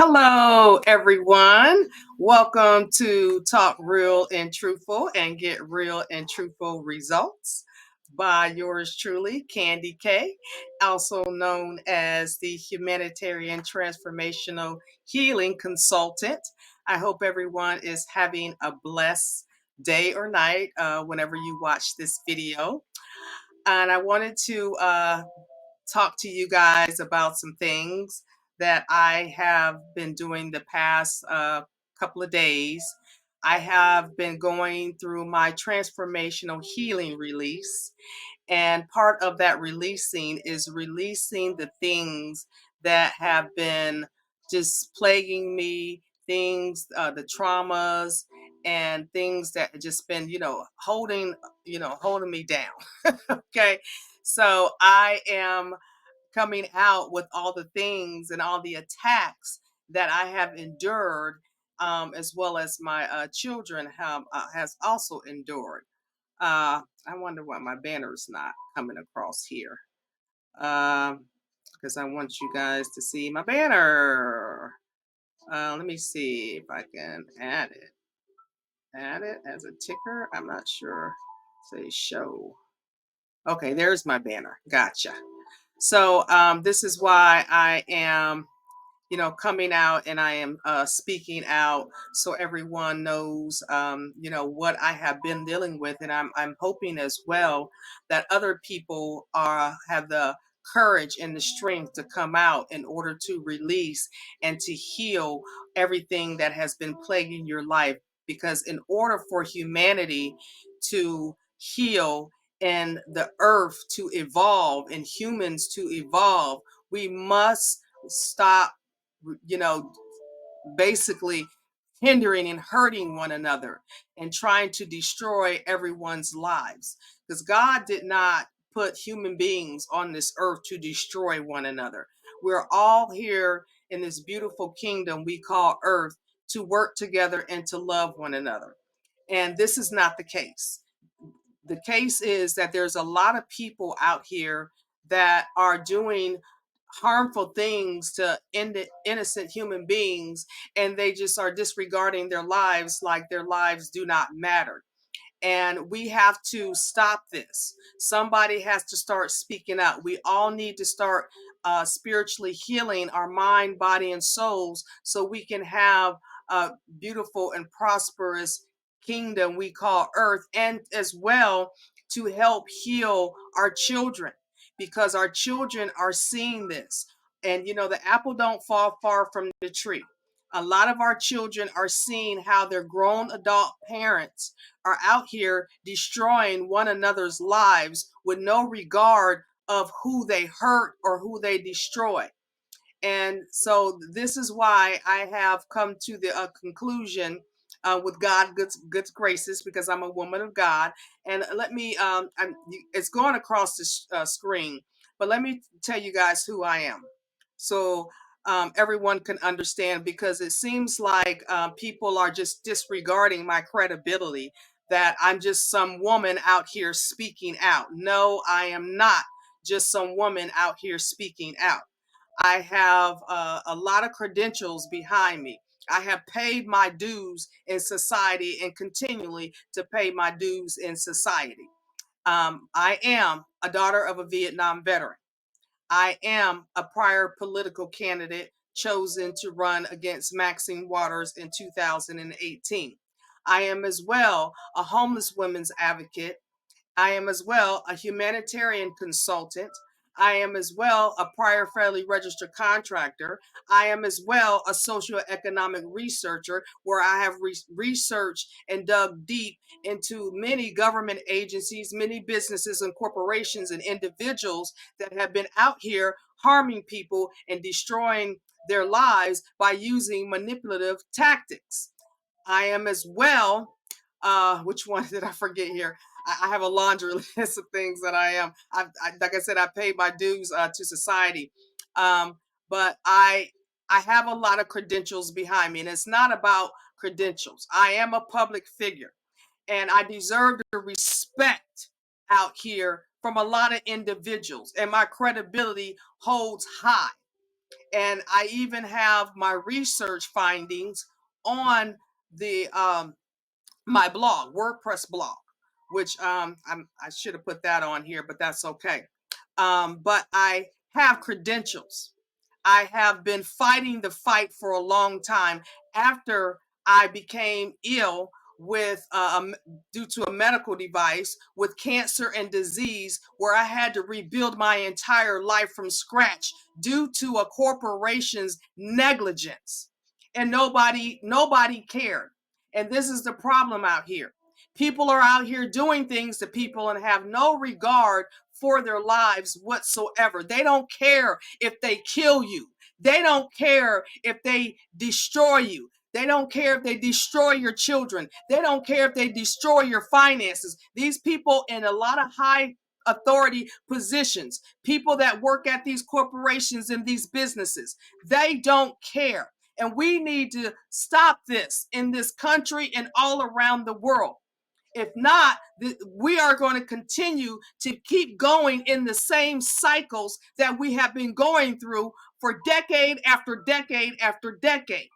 Hello, everyone. Welcome to Talk Real and Truthful and Get Real and Truthful Results by yours truly, CandyK, also known as the Humanitarian Transformational Healing Consultant. I hope everyone is having a blessed day or night whenever you watch this video. And I wanted to talk to you guys about some things that I have been doing the past couple of days. I have been going through my transformational healing release, and part of that releasing is releasing the things that have been just plaguing me, things, the traumas, and things that have just been, holding me down. Okay. So I am coming out with all the things and all the attacks that I have endured, as well as my children have has also endured. I wonder why my banner's not coming across here. Because I want you guys to see my banner. Let me see if I can add it. Add it as a ticker. I'm not sure. Say show. Okay, there's my banner. Gotcha. So this is why I am, coming out and I am speaking out so everyone knows, what I have been dealing with, and I'm hoping as well that other people have the courage and the strength to come out in order to release and to heal everything that has been plaguing your life. Because in order for humanity to heal and the earth to evolve and humans to evolve, we must stop, you know, basically hindering and hurting one another and trying to destroy everyone's lives. Because God did not put human beings on this earth to destroy one another. We're all here in this beautiful kingdom we call earth to work together and to love one another. And this is not the case. The case is that there's a lot of people out here that are doing harmful things to innocent human beings, and they just are disregarding their lives like their lives do not matter. And we have to stop this. Somebody has to start speaking out. We all need to start spiritually healing our mind, body, and souls so we can have a beautiful and prosperous kingdom we call earth, and as well to help heal our children, because our children are seeing this. And the apple don't fall far from the tree. A lot of our children are seeing how their grown adult parents are out here destroying one another's lives with no regard of who they hurt or who they destroy. And so this is why I have come to the conclusion, with God good graces, because I'm a woman of God. And let me, it's going across the screen, but let me tell you guys who I am. So everyone can understand, because it seems like people are just disregarding my credibility, that I'm just some woman out here speaking out. No, I am not just some woman out here speaking out. I have a lot of credentials behind me. I have paid my dues in society and continually to pay my dues in society. I am a daughter of a Vietnam veteran. I am a prior political candidate chosen to run against Maxine Waters in 2018. I am as well a homeless women's advocate. I am as well a humanitarian consultant. I am as well a prior federally registered contractor. I am as well a socioeconomic researcher, where I have researched and dug deep into many government agencies, many businesses and corporations and individuals that have been out here harming people and destroying their lives by using manipulative tactics. I am as well, which one did I forget here? I have a laundry list of things that I am. Like I said, I paid my dues to society, but I have a lot of credentials behind me, and it's not about credentials. I am a public figure, and I deserve the respect out here from a lot of individuals, and my credibility holds high. And I even have my research findings on the my blog, WordPress blog, which I should have put that on here, but that's okay. But I have credentials. I have been fighting the fight for a long time after I became ill with due to a medical device with cancer and disease, where I had to rebuild my entire life from scratch due to a corporation's negligence, and nobody cared. And this is the problem out here. People are out here doing things to people and have no regard for their lives whatsoever. They don't care if they kill you. They don't care if they destroy you. They don't care if they destroy your children. They don't care if they destroy your finances. These people in a lot of high authority positions, people that work at these corporations and these businesses, they don't care. And we need to stop this in this country and all around the world. If not, we are going to continue to keep going in the same cycles that we have been going through for decade after decade after decade.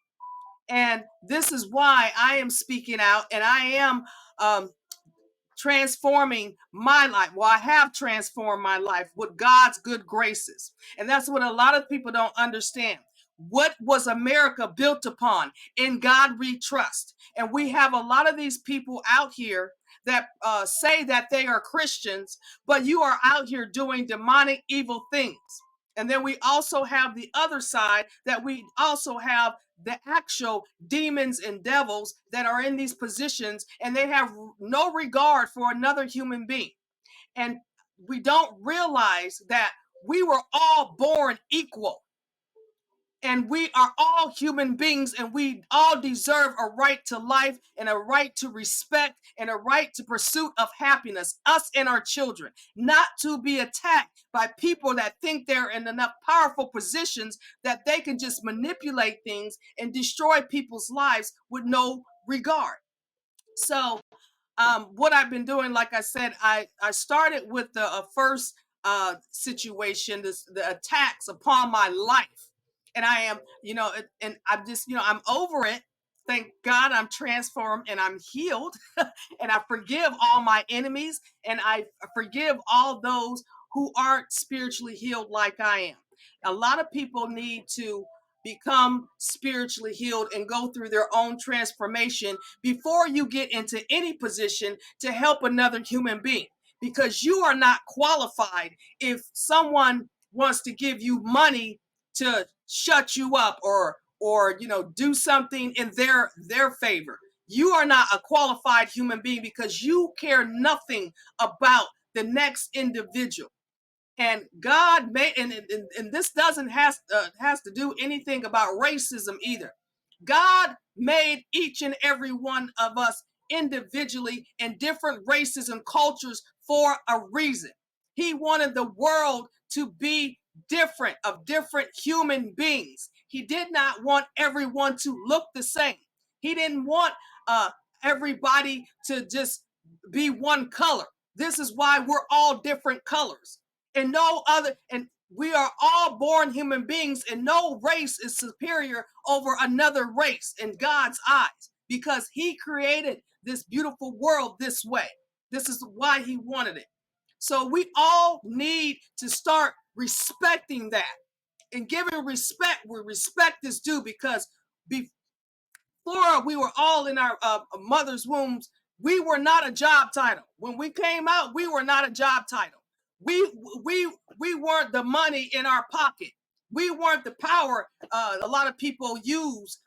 And this is why I am speaking out, and I am transforming my life. Well, I have transformed my life with God's good graces. And that's what a lot of people don't understand. What was America built upon? In God we trust. And we have a lot of these people out here that say that they are Christians, but you are out here doing demonic evil things. And then we also have the other side, that we also have the actual demons and devils that are in these positions, and they have no regard for another human being. And we don't realize that we were all born equal, and we are all human beings, and we all deserve a right to life and a right to respect and a right to pursuit of happiness, us and our children, not to be attacked by people that think they're in enough powerful positions that they can just manipulate things and destroy people's lives with no regard. So what I've been doing, like I said, I started with the first situation, the attacks upon my life, and I am, and I'm just, I'm over it. Thank God I'm transformed and I'm healed, and I forgive all my enemies, and I forgive all those who aren't spiritually healed like I am. A lot of people need to become spiritually healed and go through their own transformation before you get into any position to help another human being, because you are not qualified. If someone wants to give you money to shut you up, or do something in their favor, you are not a qualified human being, because you care nothing about the next individual. And God made, and this doesn't has to do anything about racism either. God made each and every one of us individually in different races and cultures for a reason. He wanted the world to be different, of different human beings. He did not want everyone to look the same. He didn't want everybody to just be one color. This is why we're all different colors, and no other, and we are all born human beings, and no race is superior over another race in God's eyes, because he created this beautiful world this way. This is why he wanted it. So we all need to start respecting that and giving respect where respect is due, because before we were all in our mother's wombs, we were not a job title. When we came out, we were not a job title. We we weren't the money in our pocket. We weren't the power a lot of people use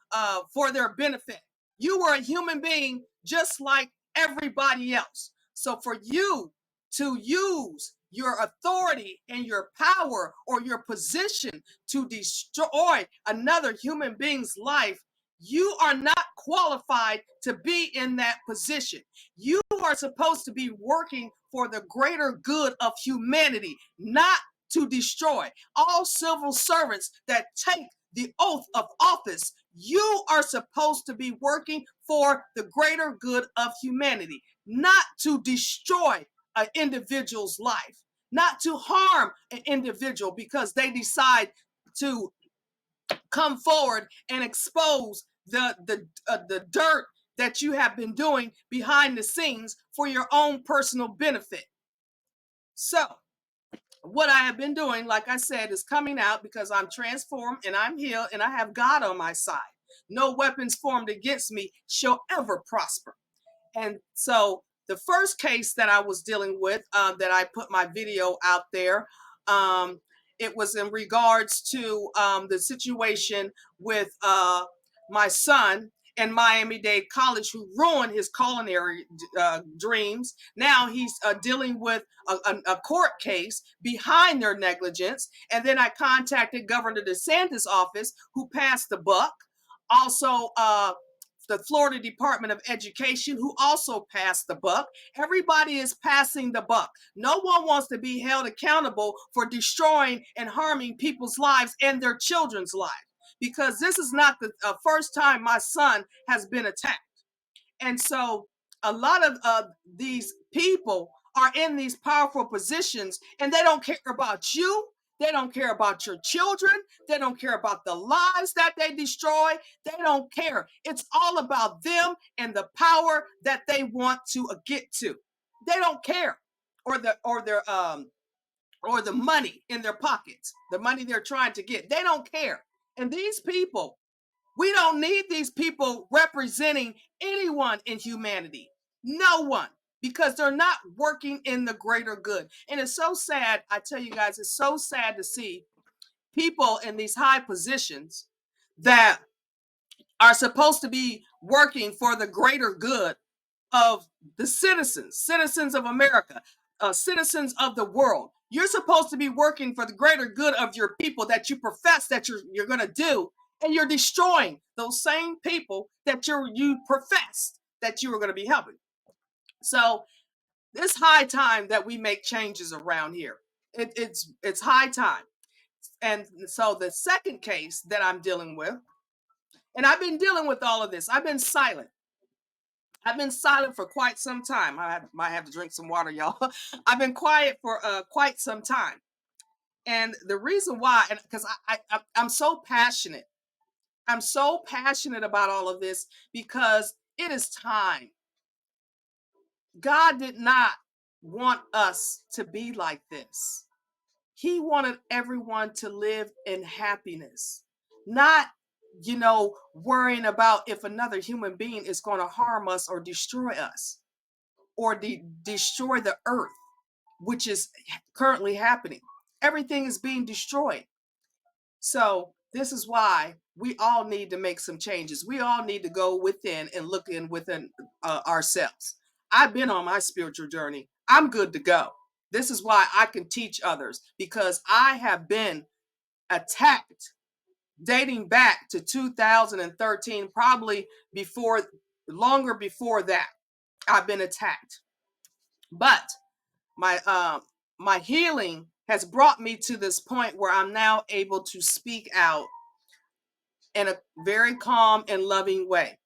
for their benefit. You were a human being just like everybody else. So for you to use your authority and your power or your position to destroy another human being's life, you are not qualified to be in that position. You are supposed to be working for the greater good of humanity, not to destroy. All civil servants that take the oath of office, you are supposed to be working for the greater good of humanity, not to destroy an individual's life, not to harm an individual because they decide to come forward and expose the dirt that you have been doing behind the scenes for your own personal benefit. So, what I have been doing, like I said, is coming out because I'm transformed and I'm healed and I have God on my side. No weapons formed against me shall ever prosper. And so the first case that I was dealing with, that I put my video out there, um, it was in regards to the situation with my son in Miami-Dade College, who ruined his culinary dreams. Now he's dealing with a court case behind their negligence. And then I contacted Governor DeSantis' office, who passed the buck. Also, the Florida Department of Education, who also passed the buck. Everybody is passing the buck. No one wants to be held accountable for destroying and harming people's lives and their children's lives, because this is not the first time my son has been attacked. And so a lot of these people are in these powerful positions and they don't care about you. They don't care about your children. They don't care about the lives that they destroy. They don't care. It's all about them and the power that they want to get to. They don't care, or the money in their pockets, the money they're trying to get. They don't care. And these people, we don't need these people representing anyone in humanity. No one, because they're not working in the greater good. And it's so sad. I tell you guys, it's so sad to see people in these high positions that are supposed to be working for the greater good of the citizens of America, citizens of the world. You're supposed to be working for the greater good of your people that you profess that you're going to do, and you're destroying those same people that you professed that you were going to be helping. So it's high time that we make changes around here. It's high time. And so the second case that I'm dealing with, and I've been dealing with all of this. I've been silent. I've been silent for quite some time. Might have to drink some water, y'all. I've been quiet for quite some time, and the reason why, and because I'm so passionate. I'm so passionate about all of this because it is time. God did not want us to be like this. He wanted everyone to live in happiness, not, worrying about if another human being is going to harm us or destroy us, or destroy the earth, which is currently happening. Everything is being destroyed. So this is why we all need to make some changes. We all need to go within and look in within ourselves. I've been on my spiritual journey. I'm good to go. This is why I can teach others, because I have been attacked dating back to 2013, probably longer before that. I've been attacked. But my healing has brought me to this point where I'm now able to speak out in a very calm and loving way.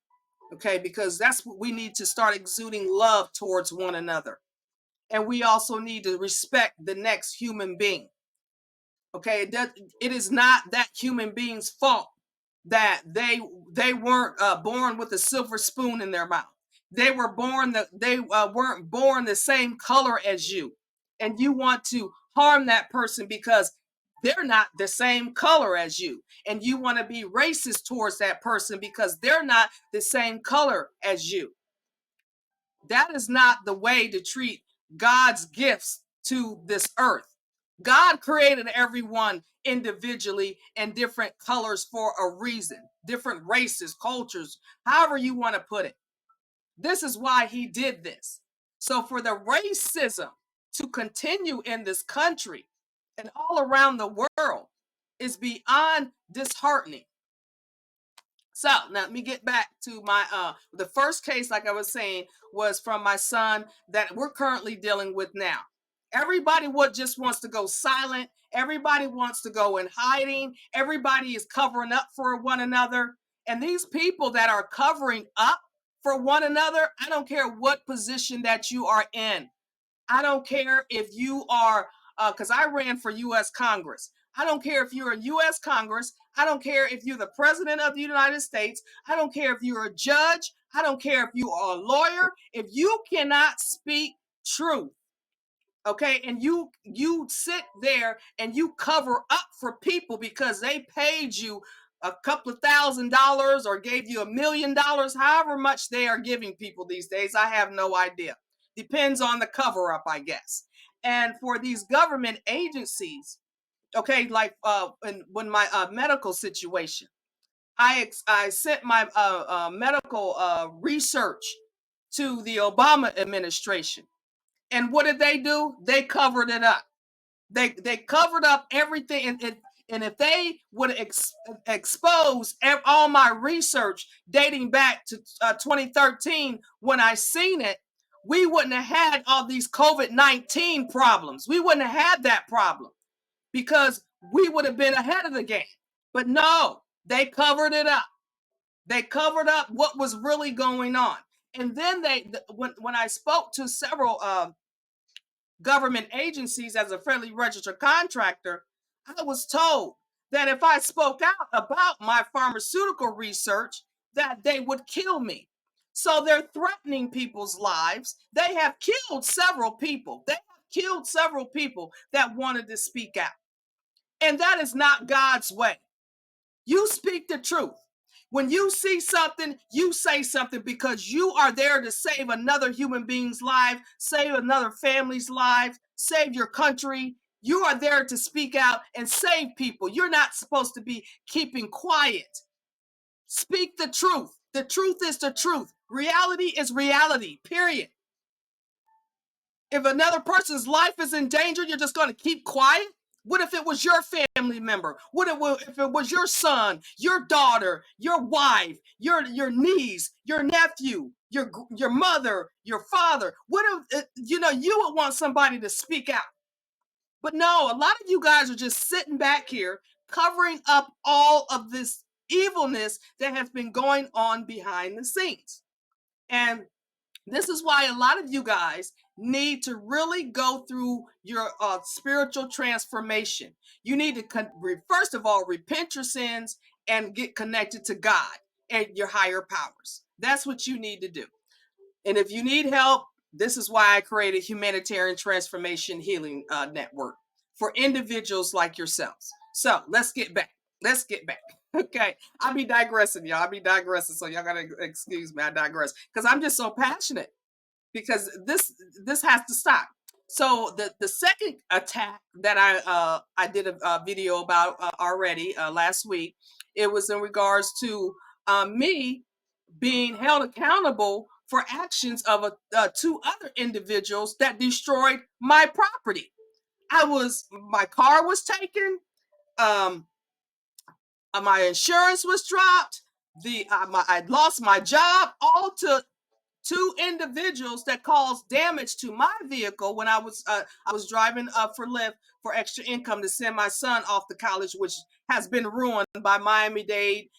Okay, because that's what we need, to start exuding love towards one another. And we also need to respect the next human being. Okay, it is not that human being's fault that they weren't born with a silver spoon in their mouth. They weren't born the same color as you, and you want to harm that person because they're not the same color as you, and you want to be racist towards that person because they're not the same color as you. That is not the way to treat God's gifts to this earth. God created everyone individually in different colors for a reason, different races, cultures, however you want to put it. This is why he did this. So for the racism to continue in this country and all around the world is beyond disheartening. So now let me get back to my the first case, like I was saying, was from my son that we're currently dealing with now. Everybody just wants to go silent. Everybody wants to go in hiding. Everybody is covering up for one another. And these people that are covering up for one another, I don't care what position that you are in. I don't care if you are, because I ran for U.S. Congress. I don't care if you're a U.S. Congress. I don't care if you're the president of the United States. I don't care if you're a judge. I don't care if you are a lawyer. If you cannot speak truth, okay, and you sit there and you cover up for people because they paid you a couple of $1,000 or gave you $1,000,000, however much they are giving people these days, I have no idea. Depends on the cover up, I guess. And for these government agencies, okay, like when my medical situation, I sent my medical research to the Obama administration, and what did they do? They covered it up. They covered up everything, and if they would expose all my research dating back to 2013 when I seen it, we wouldn't have had all these COVID-19 problems. We wouldn't have had that problem because we would have been ahead of the game. But no, they covered it up. They covered up what was really going on. And then when I spoke to several government agencies as a federally registered contractor, I was told that if I spoke out about my pharmaceutical research, that they would kill me. So they're threatening people's lives. They have killed several people. They have killed several people that wanted to speak out. And that is not God's way. You speak the truth. When you see something, you say something because you are there to save another human being's life, save another family's life, save your country. You are there to speak out and save people. You're not supposed to be keeping quiet. Speak the truth. The truth is the truth. Reality is reality, period. If another person's life is in danger, you're just going to keep quiet? What if it was your family member? What if it was your son, your daughter, your wife, your niece, your nephew, your mother, your father? What if you would want somebody to speak out? But no, a lot of you guys are just sitting back here covering up all of this evilness that has been going on behind the scenes. And this is why a lot of you guys need to really go through your spiritual transformation. You need to, first of all, repent your sins and get connected to God and your higher powers. That's what you need to do. And if you need help, this is why I created Humanitarian Transformation Healing Network for individuals like yourselves. So let's get back. Let's get back. Okay. I'll be digressing, y'all. I'll be digressing. So y'all gotta excuse me. I digress. Because I'm just so passionate. Because this has to stop. So the second attack that I did a video about already last week, it was in regards to me being held accountable for actions of two other individuals that destroyed my property. My car was taken, um, my insurance was dropped, I lost my job, all to two individuals that caused damage to my vehicle when I was driving for Lyft for extra income to send my son off to college, which has been ruined by Miami-Dade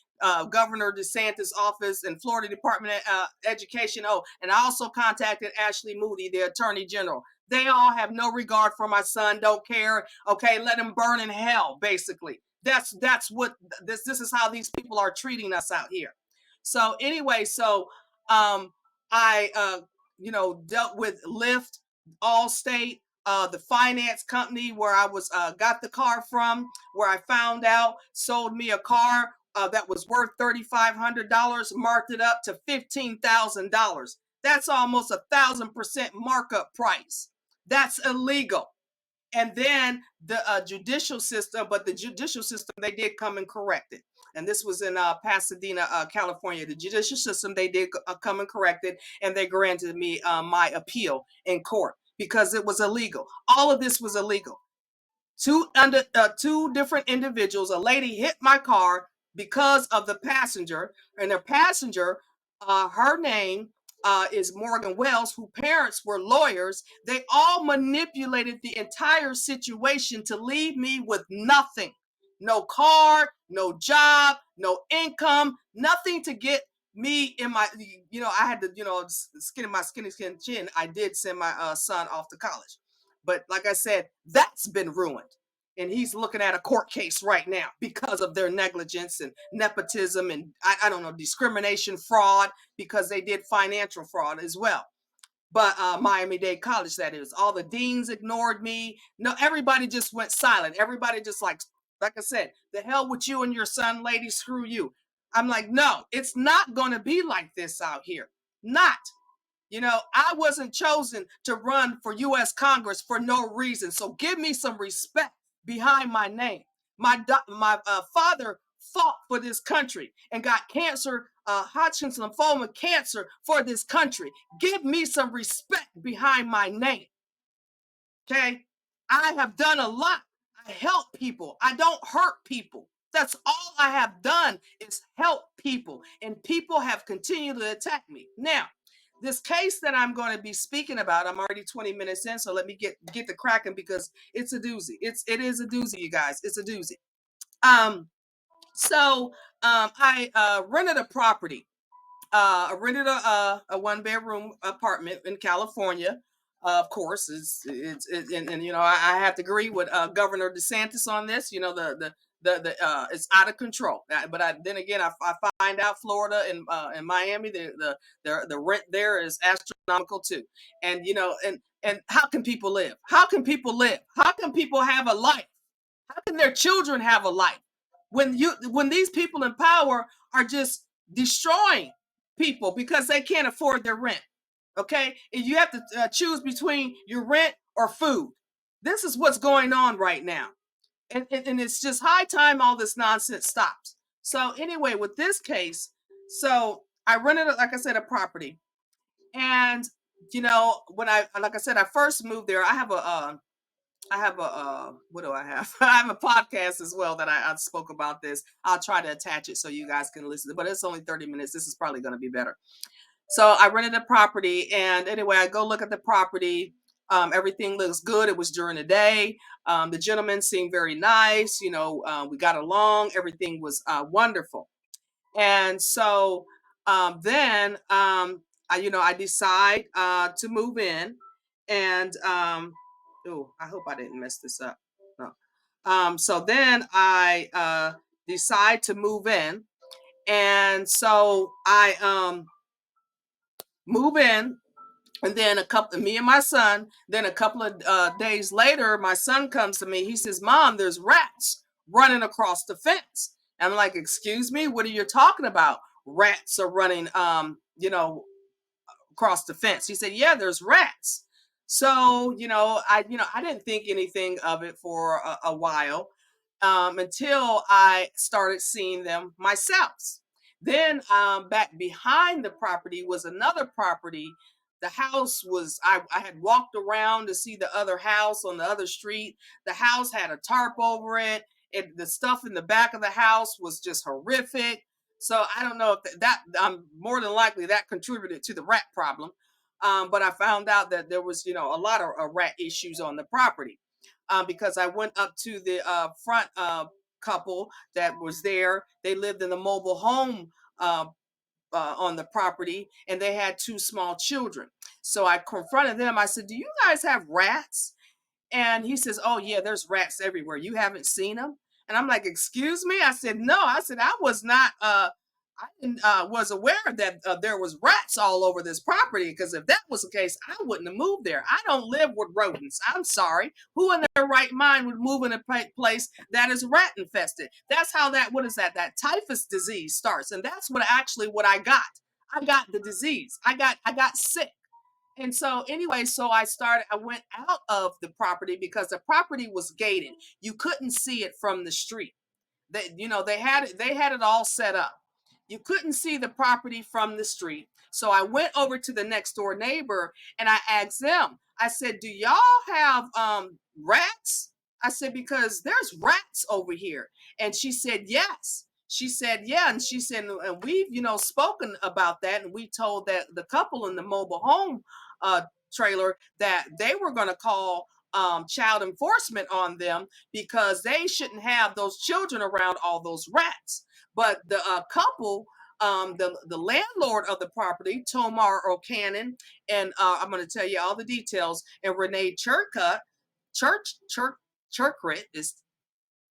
Governor DeSantis' office and Florida Department of Education. Oh, and I also contacted Ashley Moody, the Attorney General. They all have no regard for my son, don't care. Okay, let him burn in hell, basically. That's what this is how these people are treating us out here. So anyway, I dealt with Lyft, Allstate, the finance company where I was got the car from, where I found out sold me a car that was worth $3,500, marked it up to $15,000. That's almost 1,000% markup price. That's illegal. And then the judicial system, but the judicial system, they did come and correct it. And this was in Pasadena, California. The judicial system, they did come and correct it, and they granted me my appeal in court because it was illegal. All of this was illegal. Two different individuals, a lady hit my car because of the passenger, and the passenger, her name is Morgan Wells, whose parents were lawyers. They all manipulated the entire situation to leave me with nothing. No car, no job, no income, nothing to get me in my, I had to, skin in my skinny skin chin. I did send my son off to college. But like I said, that's been ruined. and he's looking at a court case right now because of their negligence and nepotism and I don't know, discrimination, fraud, because they did financial fraud as well. But Miami-Dade College, that is. All the deans ignored me. No, everybody just went silent. Everybody just like I said, the hell with you and your son, lady, screw you. I'm like, no, it's not going to be like this out here. Not. You know, I wasn't chosen to run for U.S. Congress for no reason. So give me some respect behind my name. My father fought for this country and got cancer, Hodgkin's lymphoma cancer for this country. Give me some respect behind my name. Okay. I have done a lot. I help people. I don't hurt people. That's all I have done is help people. And people have continued to attack me. Now, this case that I'm going to be speaking about, I'm already 20 minutes in, so let me get the cracking because it's a doozy. It is a doozy, you guys. It's a doozy. Um, I rented a property. I rented a one bedroom apartment in California. Of course, and you know I have to agree with Governor DeSantis on this. You know the it's out of control. But then again, I find out Florida and Miami the rent there is astronomical too. And you know and how can people live? How can people live? How can people have a life? How can their children have a life when these people in power are just destroying people because they can't afford their rent? Okay, and you have to choose between your rent or food. This is what's going on right now, and it's just high time all this nonsense stops. So anyway, with this case, so I rented, like I said, a property, and you know when like I said, I first moved there. I have a what do I have? I have a podcast as well that I spoke about this. I'll try to attach it so you guys can listen, but it's only 30 minutes. This is probably going to be better. So I rented a property, and anyway, I go look at the property. Everything looks good. It was during the day. The gentleman seemed very nice. You know, we got along. Everything was wonderful. And so then I decide to move in, and oh, I hope I didn't mess this up. No. So then I decide to move in, and so I move in, and then me and my son. Then a couple of days later, my son comes to me. He says, "Mom, there's rats running across the fence." I'm like, "Excuse me, what are you talking about? Rats are running, across the fence." He said, "Yeah, there's rats." So, I didn't think anything of it for a while, until I started seeing them myself. Then back behind the property was another property. The house was, I had walked around to see the other house on the other street. The house had a tarp over it. The stuff in the back of the house was just horrific. So I don't know if more than likely that contributed to the rat problem. But I found out that there was, a lot of rat issues on the property, because I went up to the front couple that was there. They lived in a mobile home on the property, and they had two small children. So I confronted them. I said, "Do you guys have rats?" And he says, "Oh, yeah, there's rats everywhere. You haven't seen them?" And I'm like, "Excuse me?" I said, "No." I said, "I was not, I didn't, was aware that there was rats all over this property, because if that was the case, I wouldn't have moved there. I don't live with rodents. I'm sorry. Who in their right mind would move in a place that is rat infested?" That's how what is that typhus disease starts. And that's what I got. I got the disease. I got sick. And so anyway, I went out of the property because the property was gated. You couldn't see it from the street. They had it all set up. You couldn't see the property from the street. So I went over to the next door neighbor and I asked them, I said, "Do y'all have rats?" I said, "Because there's rats over here." And she said, "Yes." She said, "Yeah." And she said, "And we've, spoken about that. And we told that the couple in the mobile home uh, trailer that they were going to call child enforcement on them because they shouldn't have those children around all those rats." But the couple, the landlord of the property, Tomar O'Cannon, and I'm going to tell you all the details, and Renee Churcott, Churchrit is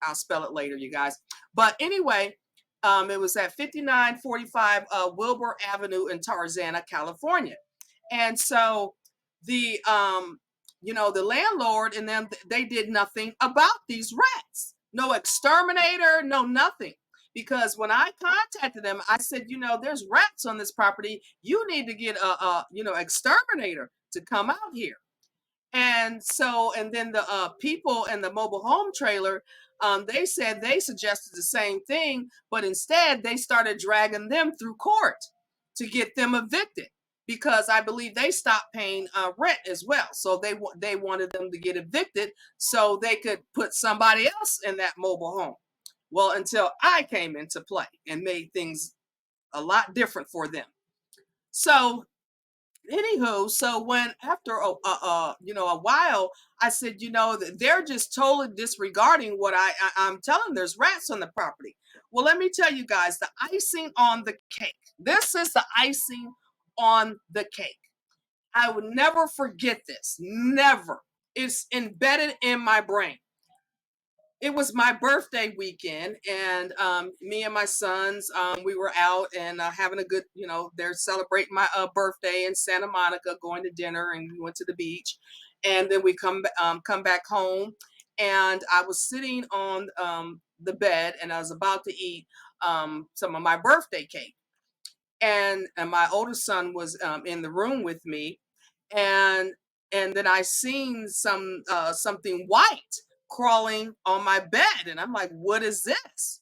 I'll spell it later, you guys. But anyway, it was at 5945 Wilbur Avenue in Tarzana, California. And so the the landlord and them, they did nothing about these rats. No exterminator, no nothing. Because when I contacted them, I said, there's rats on this property. You need to get a exterminator to come out here. And so, and then the people in the mobile home trailer, they said they suggested the same thing, but instead they started dragging them through court to get them evicted because I believe they stopped paying rent as well. So they wanted them to get evicted so they could put somebody else in that mobile home. Well, until I came into play and made things a lot different for them. So anywho, so when after a while, I said, they're just totally disregarding what I'm telling them. There's rats on the property. Well, let me tell you guys, the icing on the cake. This is the icing on the cake. I would never forget this. Never. It's embedded in my brain. It was my birthday weekend, and me and my sons, we were out and having a good, they're celebrating my birthday in Santa Monica, going to dinner, and we went to the beach, and then we come back home, and I was sitting on the bed, and I was about to eat some of my birthday cake, and my oldest son was in the room with me, and then I seen something white crawling on my bed, and I'm like, what is this?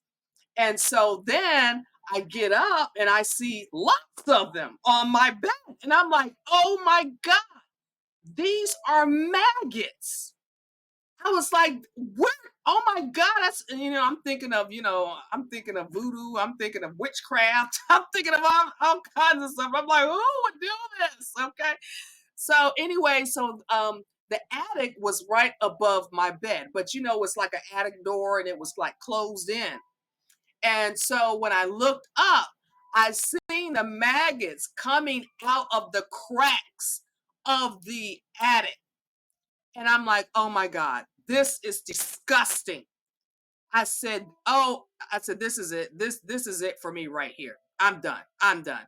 And so then I get up and I see lots of them on my bed, and I'm like, oh my God, these are maggots. I was like, what? Oh my God, that's, I'm thinking of voodoo, I'm thinking of witchcraft, I'm thinking of all kinds of stuff. I'm like, who would do this? Okay. So anyway, the attic was right above my bed, but it's like an attic door and it was like closed in. And so when I looked up, I seen the maggots coming out of the cracks of the attic. And I'm like, oh my God, this is disgusting. I said, this is it. This is it for me right here. I'm done. I'm done.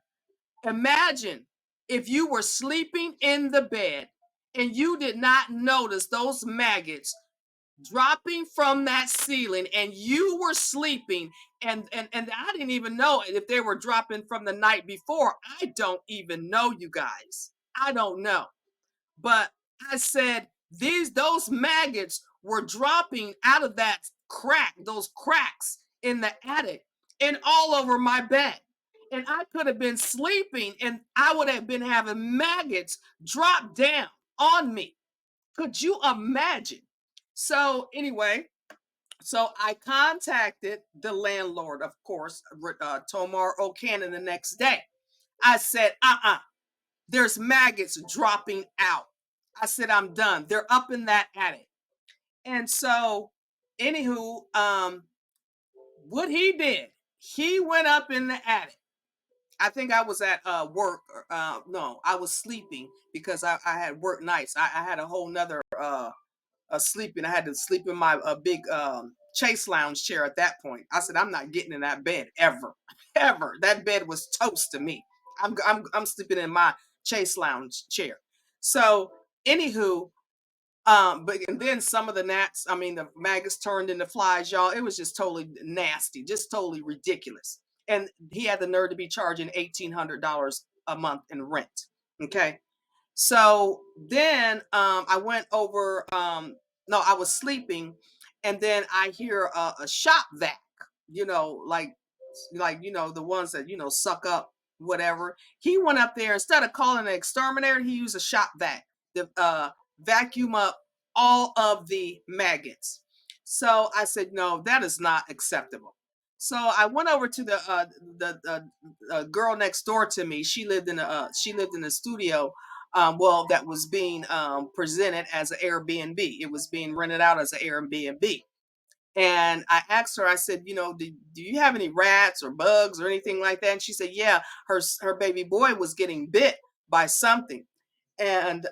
Imagine if you were sleeping in the bed and you did not notice those maggots dropping from that ceiling and you were sleeping and I didn't even know if they were dropping from the night before. I don't even know, you guys. I don't know. But I said those maggots were dropping out of that those cracks in the attic and all over my bed. And I could have been sleeping and I would have been having maggots drop down on me. Could you imagine? So anyway, so I contacted the landlord, of course, Tomar O'Cannon, the next day. I said, there's maggots dropping out. I said, I'm done. They're up in that attic. And so, anywho, what he did, he went up in the attic. I think I was at work. No, I was sleeping because I had work nights. I had a whole nother sleeping. I had to sleep in my big chase lounge chair at that point. I said, I'm not getting in that bed ever, ever. That bed was toast to me. I'm sleeping in my chase lounge chair. So, anywho, but and then some of the gnats, I mean, the maggots turned into flies, y'all. It was just totally nasty, just totally ridiculous. And he had the nerve to be charging $1,800 a month in rent. Okay. So then I went over, no, I was sleeping, and then I hear a shop vac, the ones that, suck up whatever. He went up there, instead of calling an exterminator, he used a shop vac to vacuum up all of the maggots. So I said, no, that is not acceptable. So I went over to the girl next door to me. She lived in a studio, that was being presented as an Airbnb. It was being rented out as an Airbnb. And I asked her, I said, do you have any rats or bugs or anything like that? And she said, yeah, her baby boy was getting bit by something. And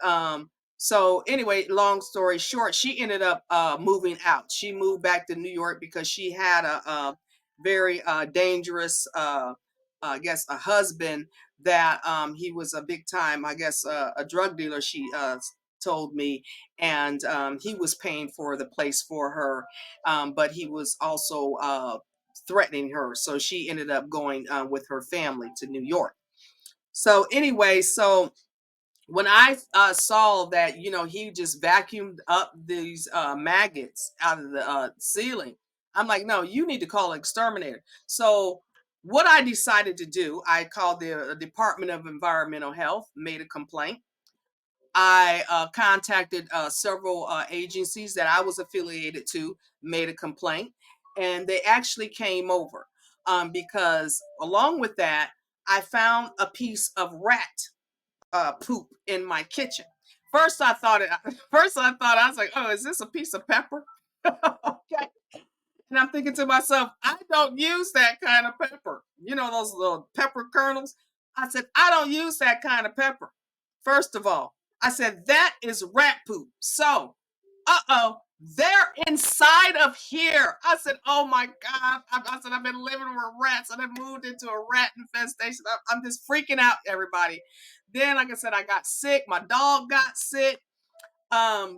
So anyway, long story short, she ended up moving out. She moved back to New York because she had a very dangerous, I guess, a husband that he was a big time, I guess, a drug dealer. She told me, and he was paying for the place for her, but he was also threatening her. So she ended up going with her family to New York. So anyway, so when I saw that, he just vacuumed up these maggots out of the ceiling, I'm like, no, you need to call an exterminator. So what I decided to do, I called the Department of Environmental Health, made a complaint. I contacted several agencies that I was affiliated to, made a complaint, and they actually came over because along with that, I found a piece of rat poop in my kitchen. First, I thought it. First, I thought I was like, "Oh, is this a piece of pepper?" Okay, and I'm thinking to myself, "I don't use that kind of pepper. You know those little pepper kernels." I said, "I don't use that kind of pepper." First of all, I said that is rat poop. So, oh, they're inside of here. I said, "Oh my God!" I said, "I've been living with rats. and I moved into a rat infestation. I'm just freaking out, everybody." Then, like I said, I got sick. My dog got sick.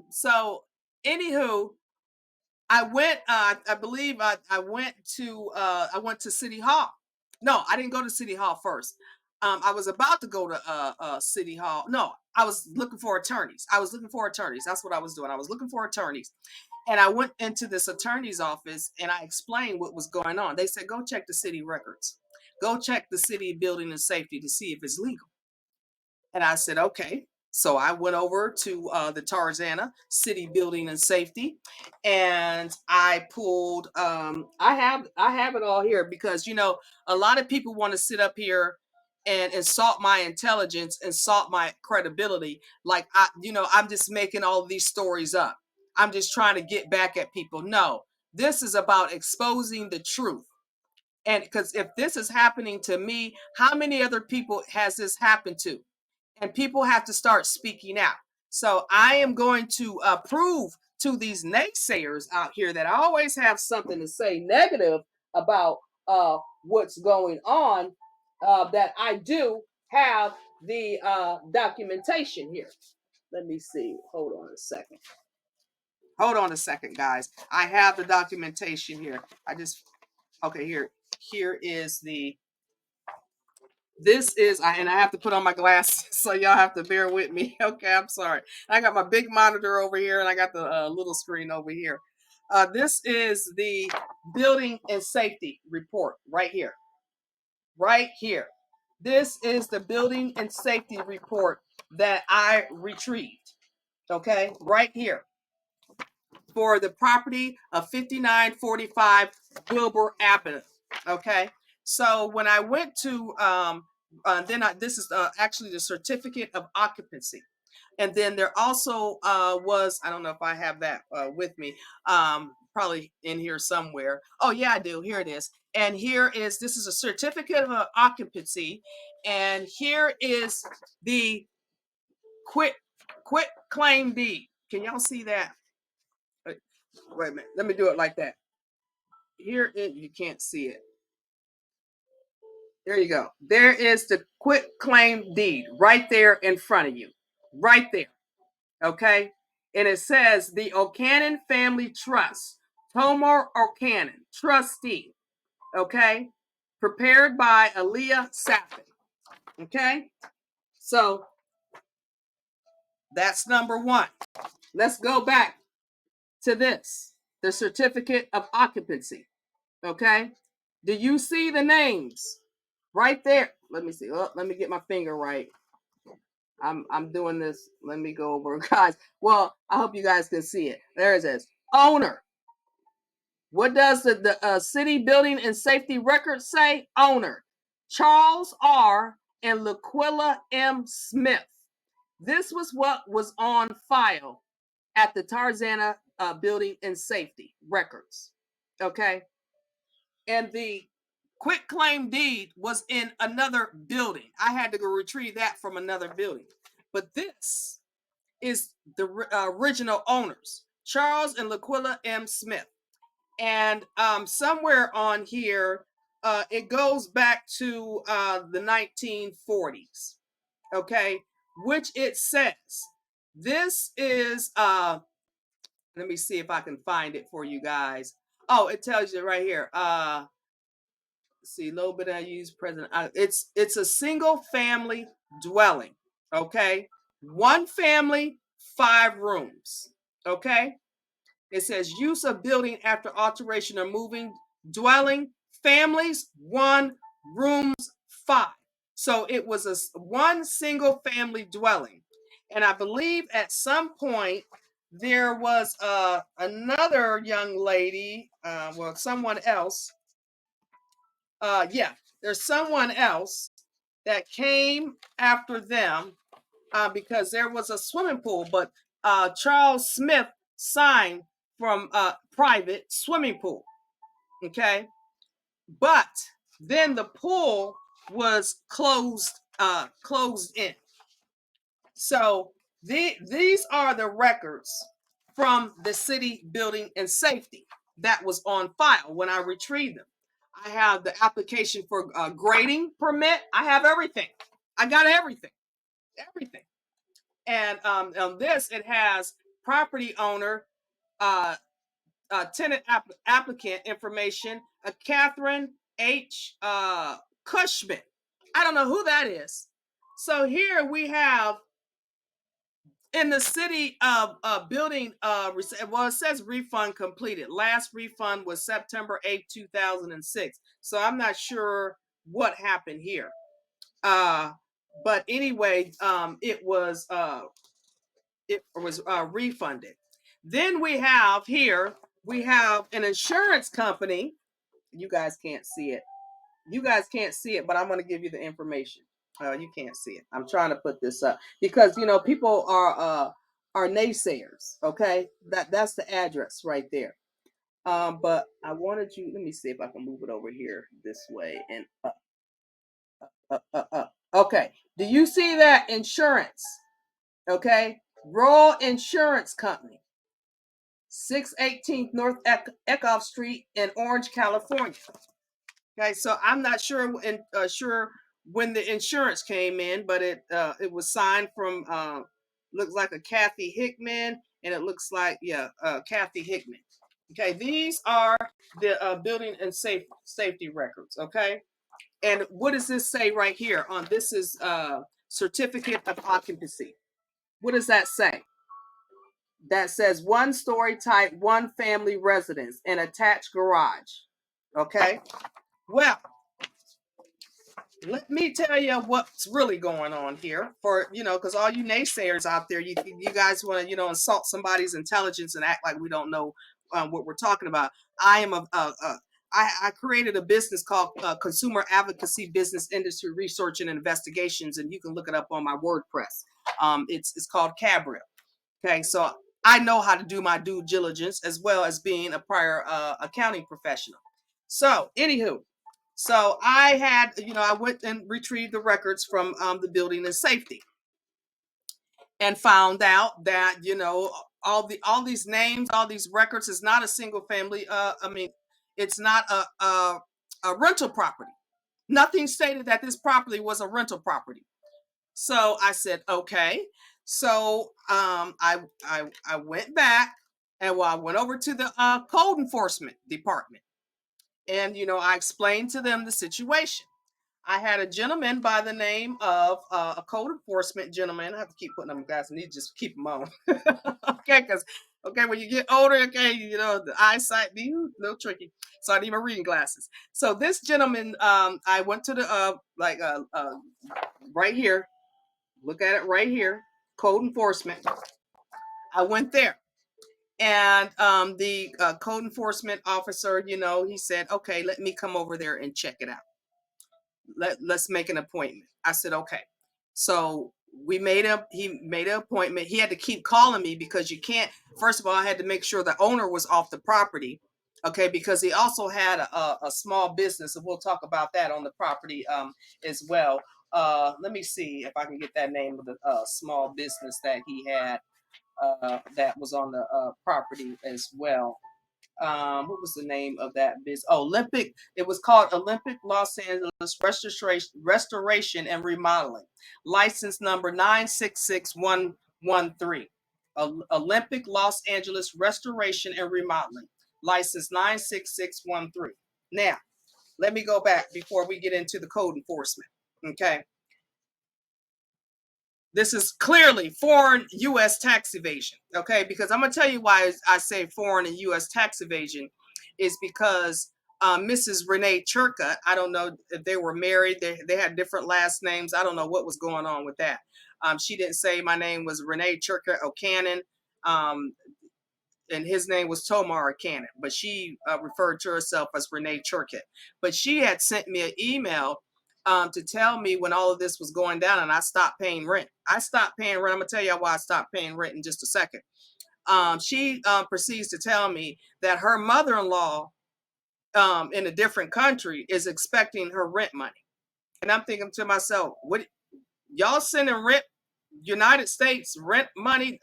So anywho, I went. I believe I went to City Hall. No, I didn't go to City Hall first. I was about to go to City Hall. No, I was looking for attorneys. I was looking for attorneys. That's what I was doing. I was looking for attorneys, and I went into this attorney's office and I explained what was going on. They said, "Go check the city records. Go check the city building and safety to see if it's legal." And I said, okay. So I went over to the Tarzana City Building and Safety, and I pulled. I have it all here because a lot of people want to sit up here and insult my intelligence, insult my credibility. Like I'm just making all of these stories up. I'm just trying to get back at people. No, this is about exposing the truth. And because if this is happening to me, how many other people has this happened to? And people have to start speaking out. So I am going to prove to these naysayers out here that I always have something to say negative about what's going on, that I do have the documentation here. Let me see. Hold on a second. Hold on a second, guys. I have the documentation here. Okay, here is the this is and I have to put on my glasses, so y'all have to bear with me. Okay, I'm sorry. I got my big monitor over here and I got the little screen over here. This is the building and safety report right here. Right here. This is the building and safety report that I retrieved. Okay, right here for the property of 5945 Wilbur Avenue. Okay, so when I went to this is actually the certificate of occupancy, and then there also was, I don't know if I have that with me, probably in here somewhere. Oh yeah, I do. Here it is. And this is a certificate of occupancy, and here is the quit quit claim deed. Can y'all see that? Wait a minute. Let me do it like that. You can't see it. There you go. There is the quit claim deed right there in front of you. Right there. Okay. And it says the O'Cannon Family Trust, Tomar O'Cannon, trustee. Okay. Prepared by Aaliyah Sappin. Okay. So that's number one. Let's go back to this, the certificate of occupancy. Okay. Do you see the names right there? Let me see. Oh, let me get my finger right. I'm doing this. Let me go over, guys. Well, I hope you guys can see it. There it is. Owner. What does the city building and safety record say? Owner. Charles R. and Laquilla M. Smith. This was what was on file at the Tarzana building and safety records. Okay. And the quit claim deed was in another building. I had to go retrieve that from another building. But this is the original owners, Charles and Laquilla M. Smith. And somewhere on here, it goes back to the 1940s. Okay, which it says this is. Let me see if I can find it for you guys. Oh, it tells you right here. See, a little bit I use present. It's a single family dwelling. Okay, one family, 5 rooms. Okay, it says use of building after alteration or moving, dwelling, families, 1, rooms, 5. So it was one single family dwelling. And I believe at some point there was another young lady, well, someone else. Yeah, there's someone else that came after them because there was a swimming pool, but Charles Smith signed from a private swimming pool. Okay, but then the pool was closed in. So these are the records from the city building and safety that was on file when I retrieved them. I have the application for grading permit. I have everything. I got everything. And on this, it has property owner, uh, tenant applicant information, Catherine H. Cushman. I don't know who that is. So here we have in the city of building, well, it says refund completed. Last refund was September 8th, 2006. So I'm not sure what happened here. But anyway, it was refunded. Then we have here, we have an insurance company. You guys can't see it. You guys can't see it, but I'm going to give you the information. You can't see it. I'm trying to put this up because people are naysayers. Okay, that's the address right there. But I wanted you. Let me see if I can move it over here this way and up. Okay. Do you see that insurance? Okay, Royal Insurance Company, 618th North Eckhoff Street in Orange, California. Okay, so I'm not sure when the insurance came in, but it was signed from looks like a Kathy Hickman, and it looks like Kathy Hickman. Okay, these are the building and safety records. Okay, and what does this say right here? On this is certificate of occupancy. What does that say? That says 1-story type, 1-family residence, and attached garage. Okay. Well, let me tell you what's really going on here for, because all you naysayers out there, you guys want to, insult somebody's intelligence and act like we don't know what we're talking about. I created a business called Consumer Advocacy Business Industry Research and Investigations, and you can look it up on my WordPress. It's called Cabrio. Okay, so I know how to do my due diligence as well as being a prior accounting professional. So, anywho, so I had, I went and retrieved the records from the building and safety, and found out that all these names, all these records is not a single family. It's not a rental property. Nothing stated that this property was a rental property. So I said, okay. So I went back, and I went over to the code enforcement department, and I explained to them the situation. I had a gentleman by the name of a code enforcement gentleman. I have to keep putting them guys. I need to just keep them on. Okay, because when you get older, the eyesight be a little tricky. So I need my reading glasses. So this gentleman, I went to the right here. Look at it right here, code enforcement. I went there, and the code enforcement officer, he said, okay, let me come over there and check it out. Let's make an appointment. I said, okay. So he made an appointment. He had to keep calling me because you can't, first of all, I had to make sure the owner was off the property. Okay, because he also had a small business, and we'll talk about that on the property as well. Let me see if I can get that name of the small business that he had that was on the property as well. What was the name of that business? Oh, Olympic. It was called Olympic Los Angeles Restoration and Remodeling, license number 966113. Olympic Los Angeles Restoration and Remodeling, license 96613. Now, let me go back before we get into the code enforcement. Okay. This is clearly foreign U.S. tax evasion, okay? Because I'm going to tell you why I say foreign and U.S. tax evasion is because Mrs. Renee Churka, I don't know if they were married. They had different last names. I don't know what was going on with that. She didn't say my name was Renee Churka O'Cannon. Um, and his name was Tomar Cannon, but she referred to herself as Renee Churkett. But she had sent me an email to tell me when all of this was going down, and I stopped paying rent. I stopped paying rent. I'm gonna tell you why I stopped paying rent in just a second. She proceeds to tell me that her mother-in-law in a different country is expecting her rent money, and I'm thinking to myself, what y'all sending rent, United States rent money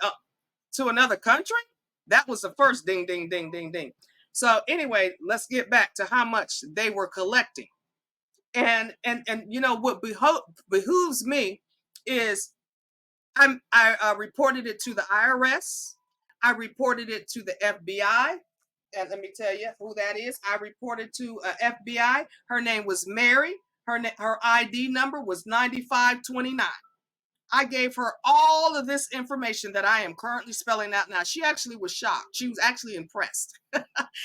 to another country? That was the first ding, ding, ding, ding, ding. So anyway, let's get back to how much they were collecting. And you know what behooves me is I reported it to the IRS. I reported it to the FBI. And let me tell you who that is. I reported to FBI. Her name was Mary. Her ID number was 9529. I gave her all of this information that I am currently spelling out now. She actually was shocked. She was actually impressed.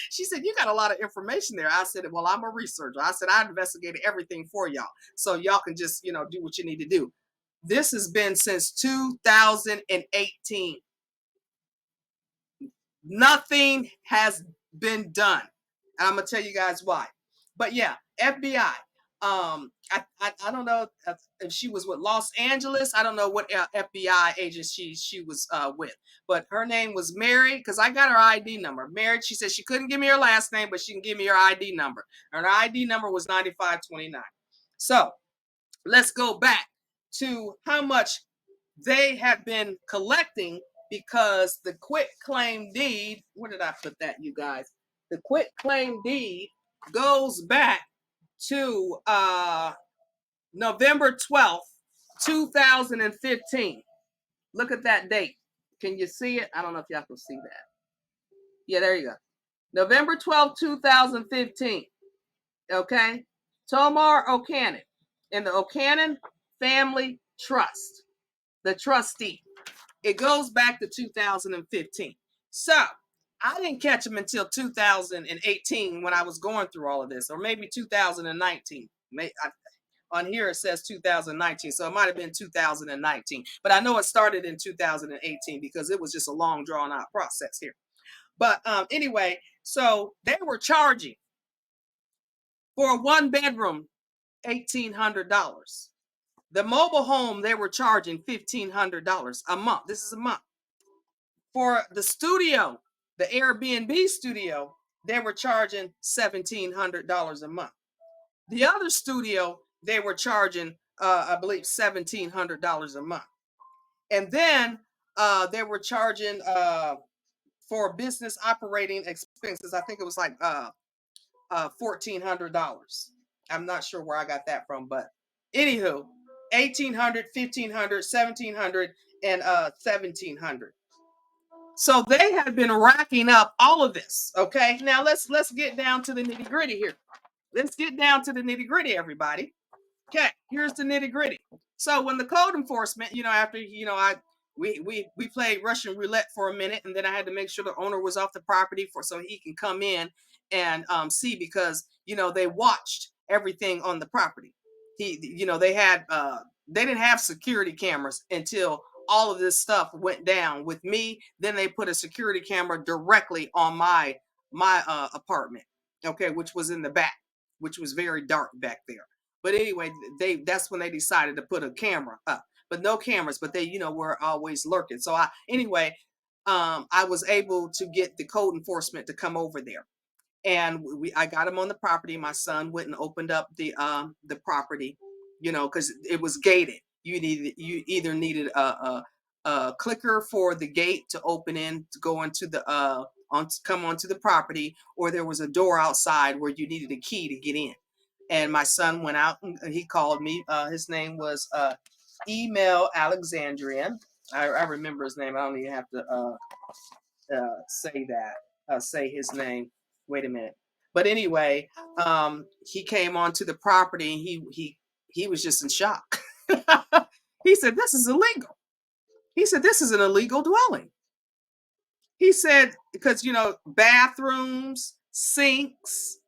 She said, "You got a lot of information there." I said, "Well, I'm a researcher." I said, "I investigated everything for y'all. So y'all can just, do what you need to do." This has been since 2018. Nothing has been done. And I'm gonna tell you guys why. But yeah, FBI. I don't know if she was with Los Angeles. I don't know what FBI agent she was with, but her name was Mary because I got her ID number. Mary. She said she couldn't give me her last name, but she can give me her ID number. And her ID number was 9529. So let's go back to how much they have been collecting because the quit claim deed, where did I put that, you guys? The quit claim deed goes back to November 12th, 2015. Look at that date. Can you see it? I don't know if y'all can see that. Yeah, there you go. November 12th, 2015. Okay. Tomar O'Cannon and the O'Cannon Family Trust, the trustee. It goes back to 2015. So I didn't catch him until 2018 when I was going through all of this, or maybe 2019. On here it says 2019, so it might have been 2019. But I know it started in 2018 because it was just a long, drawn out process here. But anyway, so they were charging for a one bedroom $1,800. The mobile home, they were charging $1,500 a month. This is a month. For the studio, the Airbnb studio, they were charging $1,700 a month. The other studio, they were charging, I believe, $1,700 a month. And then they were charging for business operating expenses. I think it was like $1,400. I'm not sure where I got that from, but anywho, 1,800, 1,500, 1,700, and 1,700. So they have been racking up all of this. Okay, now let's get down to the nitty gritty here. Let's get down to the nitty gritty, everybody. Okay, here's the nitty gritty. So when the code enforcement, after we played Russian roulette for a minute, and then I had to make sure the owner was off the property so he can come in and see, because they watched everything on the property. They didn't have security cameras until all of this stuff went down with me. Then they put a security camera directly on my apartment, okay, which was in the back, which was very dark back there. But anyway, that's when they decided to put a camera up, but no cameras. But they, were always lurking. So I was able to get the code enforcement to come over there. and I got him on the property. My son went and opened up the property, because it was gated. You either needed a clicker for the gate to open in to go into the come onto the property, or there was a door outside where you needed a key to get in. And my son went out and he called me. His name was Email Alexandrian. I remember his name. I don't even have to say that, say his name. Wait a minute. But anyway, he came onto the property and he was just in shock. He said, "This is illegal." He said, "This is an illegal dwelling." He said, because bathrooms, sinks,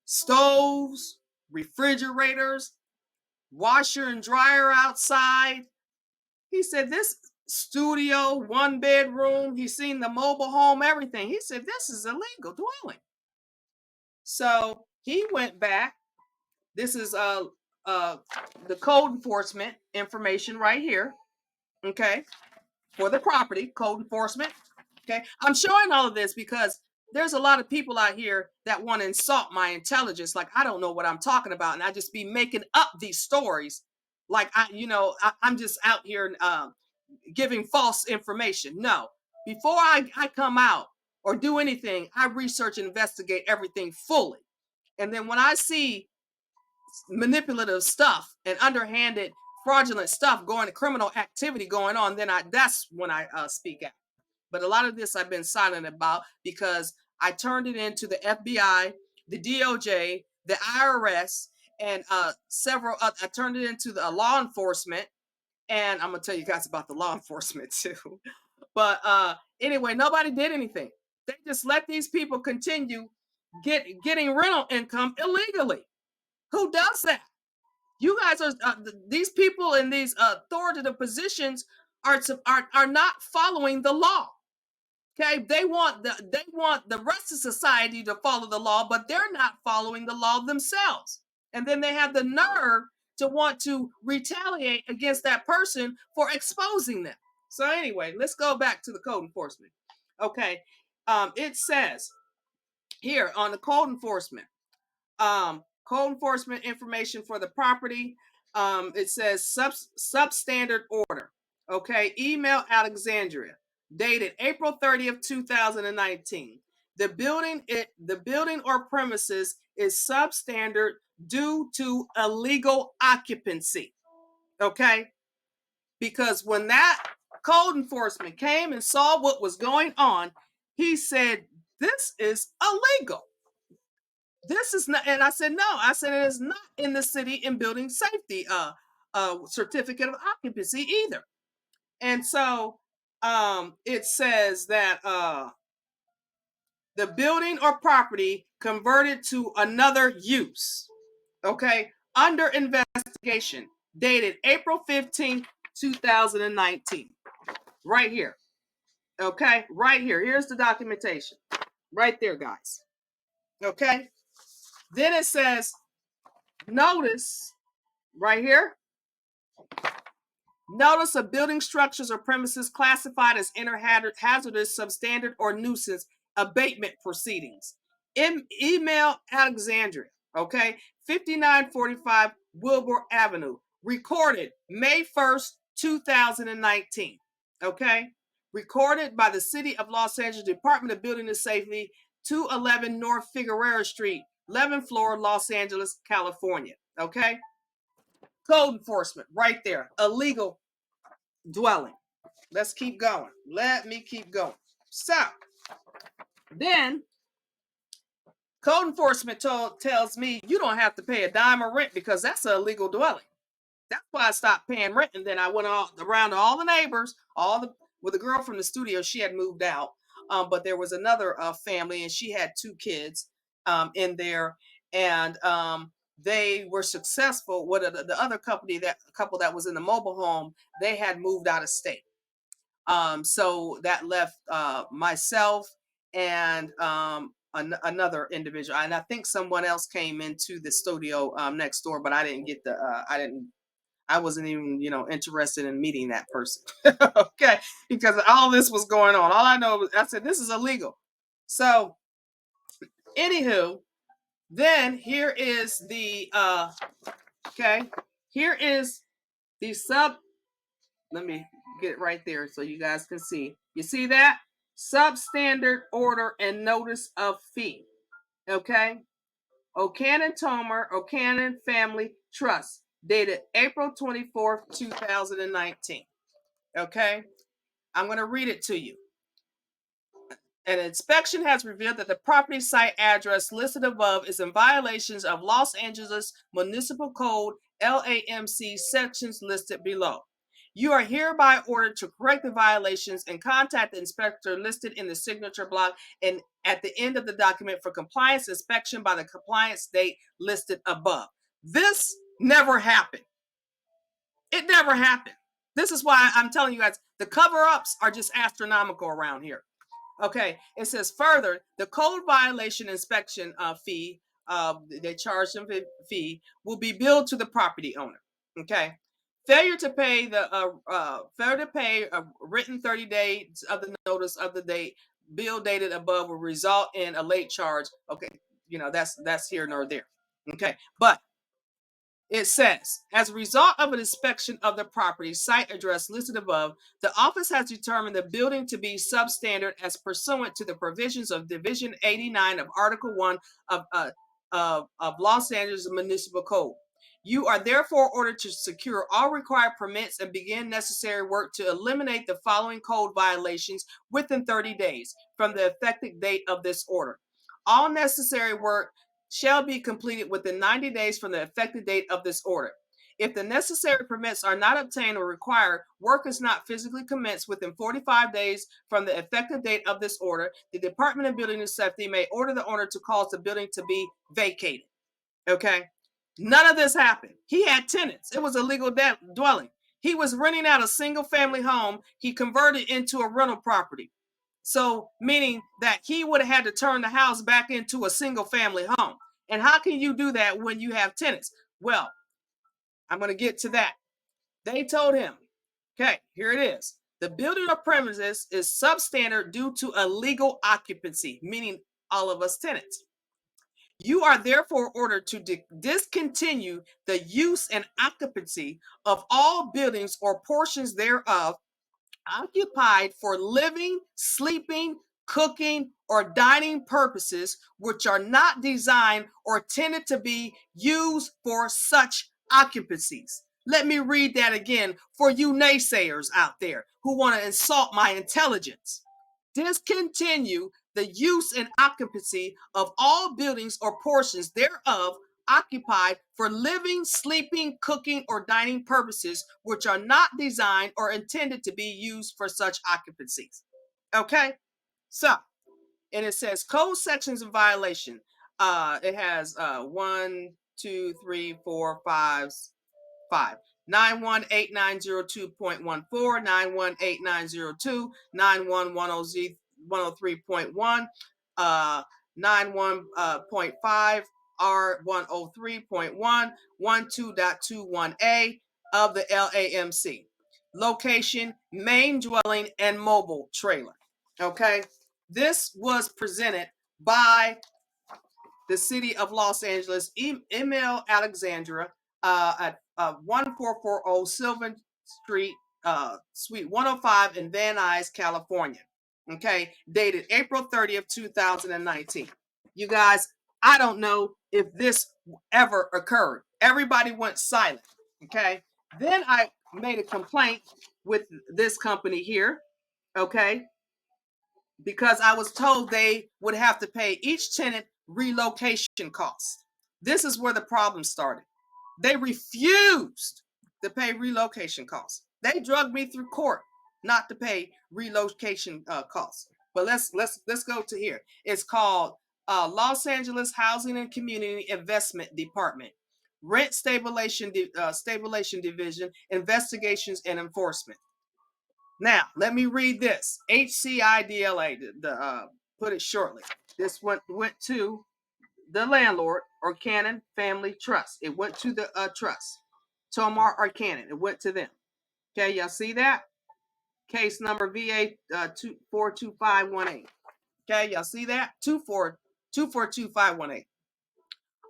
stoves, refrigerators, washer and dryer outside. He said, "This studio, one bedroom." He's seen the mobile home, everything. He said, "This is illegal dwelling." So he went back. This is uh the code enforcement information right here. Okay, for the property code enforcement. Okay, I'm showing all of this because there's a lot of people out here that want to insult my intelligence, like I don't know what I'm talking about, and I just be making up these stories, like I'm just out here giving false information. No, before I come out or do anything, I research and investigate everything fully. And then when I see manipulative stuff and underhanded, fraudulent stuff going, criminal activity going on, then that's when I speak out. But a lot of this I've been silent about because I turned it into the FBI, the DOJ, the IRS, and several. I turned it into the law enforcement, and I'm gonna tell you guys about the law enforcement too. But anyway, nobody did anything. They just let these people continue getting rental income illegally. Who does that? You guys are these people in these authoritative positions are not following the law. Okay, they want the rest of society to follow the law, but they're not following the law themselves. And then they have the nerve to want to retaliate against that person for exposing them. So anyway, let's go back to the code enforcement. Okay, it says here on the code enforcement information for the property. It says substandard order. Okay, email Alexandria, dated April 30th, 2019. The building or premises is substandard due to illegal occupancy. Okay, because when that code enforcement came and saw what was going on, he said, "This is illegal. This is not," and I said, "No." I said, "It is not in the city and building safety certificate of occupancy either." And so it says that the building or property converted to another use. Okay, under investigation, dated April 15th, 2019. Right here. Okay, right here. Here's the documentation. Right there, guys. Okay. Then it says, notice right here. Notice of building structures or premises classified as hazardous, substandard, or nuisance abatement proceedings. Email Alexandria, okay, 5945 Wilbur Avenue, recorded May 1st, 2019, okay, recorded by the City of Los Angeles Department of Building and Safety, 211 North Figueroa Street, 11th floor, Los Angeles, California, okay. Code enforcement right there. Illegal dwelling. Let's keep going. Let me keep going. So then code enforcement tells me you don't have to pay a dime of rent because that's an illegal dwelling. That's why I stopped paying rent. And then I went all around to all the neighbors, with a girl from the studio. She had moved out. But there was another family and she had two kids in there. And they were successful. What the other couple that was in the mobile home, they had moved out of state. So that left myself and another individual, and I think someone else came into the studio next door, but I didn't get I wasn't even interested in meeting that person. Okay, because all this was going on. All I know was I said this is illegal. So Anywho, then here is the okay, here is the sub. Let me get it right there so you guys can see. You see that? Substandard order and notice of fee. Okay. O'Cannon Tomer, O'Cannon Family Trust, dated April 24th, 2019. Okay. I'm going to read it to you. An inspection has revealed that the property site address listed above is in violations of Los Angeles Municipal Code LAMC sections listed below. You are hereby ordered to correct the violations and contact the inspector listed in the signature block and at the end of the document for compliance inspection by the compliance date listed above. This never happened. It never happened. This is why I'm telling you guys the cover-ups are just astronomical around here. Okay, it says further, the code violation inspection fee, they charge them fee, will be billed to the property owner. Okay, failure to pay a written 30 days of the notice of the date bill dated above will result in a late charge. Okay, that's here nor there. Okay, but it says, as a result of an inspection of the property site address listed above, the office has determined the building to be substandard as pursuant to the provisions of Division 89 of Article 1 of Los Angeles Municipal Code. You are therefore ordered to secure all required permits and begin necessary work to eliminate the following code violations within 30 days from the effective date of this order. All necessary work shall be completed within 90 days from the effective date of this order. If the necessary permits are not obtained or required, work is not physically commenced within 45 days from the effective date of this order, the Department of Building and Safety may order the owner to cause the building to be vacated. Okay? None of this happened. He had tenants. It was a legal dwelling. He was renting out a single family home. He converted into a rental property. So, meaning that he would have had to turn the house back into a single family home. And how can you do that when you have tenants? Well, I'm going to get to that. They told him, okay, here it is. The building or premises is substandard due to illegal occupancy, meaning all of us tenants. You are therefore ordered to discontinue the use and occupancy of all buildings or portions thereof occupied for living, sleeping, cooking, or dining purposes, which are not designed or intended to be used for such occupancies. Let me read that again for you naysayers out there who want to insult my intelligence. Discontinue the use and occupancy of all buildings or portions thereof occupied for living, sleeping, cooking, or dining purposes, which are not designed or intended to be used for such occupancies. Okay? So, and it says code sections of violation. It has 1, 2, 3, 4, 5. 918902.14, 918902, 91103.1, 91.5, R103.1, 12.21a of the LAMC. Location, main dwelling, and mobile trailer. Okay, this was presented by the city of Los Angeles, email Alexandra at 1440 Sylvan Street, Suite 105 in Van Nuys, California. Okay, dated April 30th, 2019. You guys, I don't know if this ever occurred. Everybody went silent. Okay, then I made a complaint with this company here. Okay, because I was told they would have to pay each tenant relocation costs. This is where the problem started. They refused to pay relocation costs. They drugged me through court not to pay relocation costs. But let's go to here. It's called Los Angeles Housing and Community Investment Department, Rent Stabilization Division, Investigations and Enforcement. Now, let me read this. HCIDLA, put it shortly. This went to the landlord or Cannon Family Trust. It went to the trust. Tomar or Cannon. It went to them. Okay, y'all see that? Case number VA 42518. Okay, y'all see that? 242-518.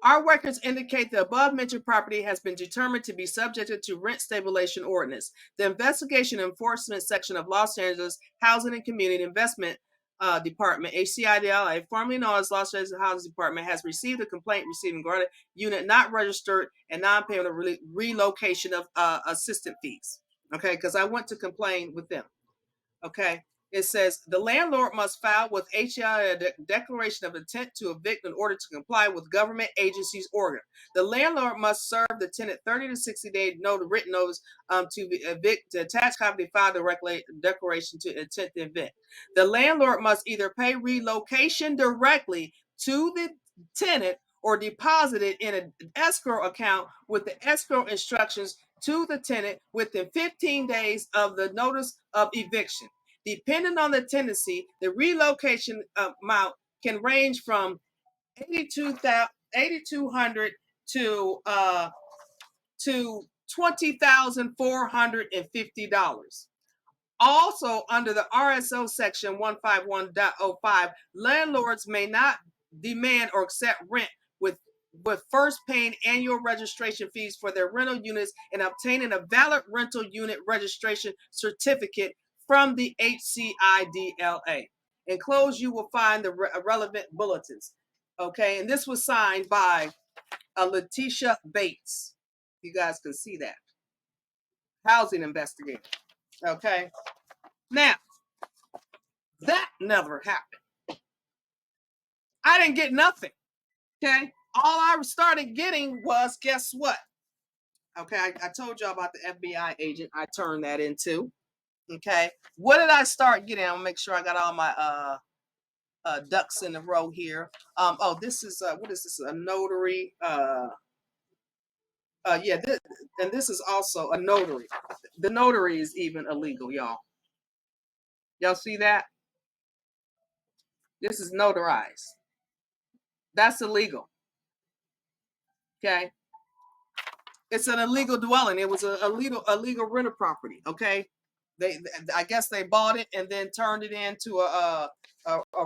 Our records indicate the above-mentioned property has been determined to be subjected to rent stabilization ordinance. The investigation enforcement section of Los Angeles Housing and Community Investment Department, HCIDLA, formerly known as Los Angeles Housing Department, has received a complaint receiving granted unit not registered and non-payment of relocation of assistant fees. Okay, because I went to complain with them. Okay. It says the landlord must file with HEI a declaration of intent to evict in order to comply with government agency's order. The landlord must serve the tenant 30 to 60 day written notice to evict. The attached copy file the declaration to intent to evict. The landlord must either pay relocation directly to the tenant or deposit it in an escrow account with the escrow instructions to the tenant within 15 days of the notice of eviction. Depending on the tenancy, the relocation amount can range from $8,200 to $20,450. Also, under the RSO section 151.05, landlords may not demand or accept rent with first paying annual registration fees for their rental units and obtaining a valid rental unit registration certificate from the HCIDLA. Enclosed, you will find the relevant bulletins. Okay, and this was signed by Letitia Bates. You guys can see that. Housing investigator. Okay. Now, that never happened. I didn't get nothing. Okay. All I started getting was, guess what? Okay. I told y'all about the FBI agent I turned that into. Okay. What did I start getting? I'll make sure I got all my ducks in a row here. Oh, this is what is this? A notary. Yeah, this is also a notary. The notary is even illegal, y'all. Y'all see that? This is notarized. That's illegal. Okay. It's an illegal dwelling. It was a illegal rental property. Okay. I guess they bought it and then turned it into a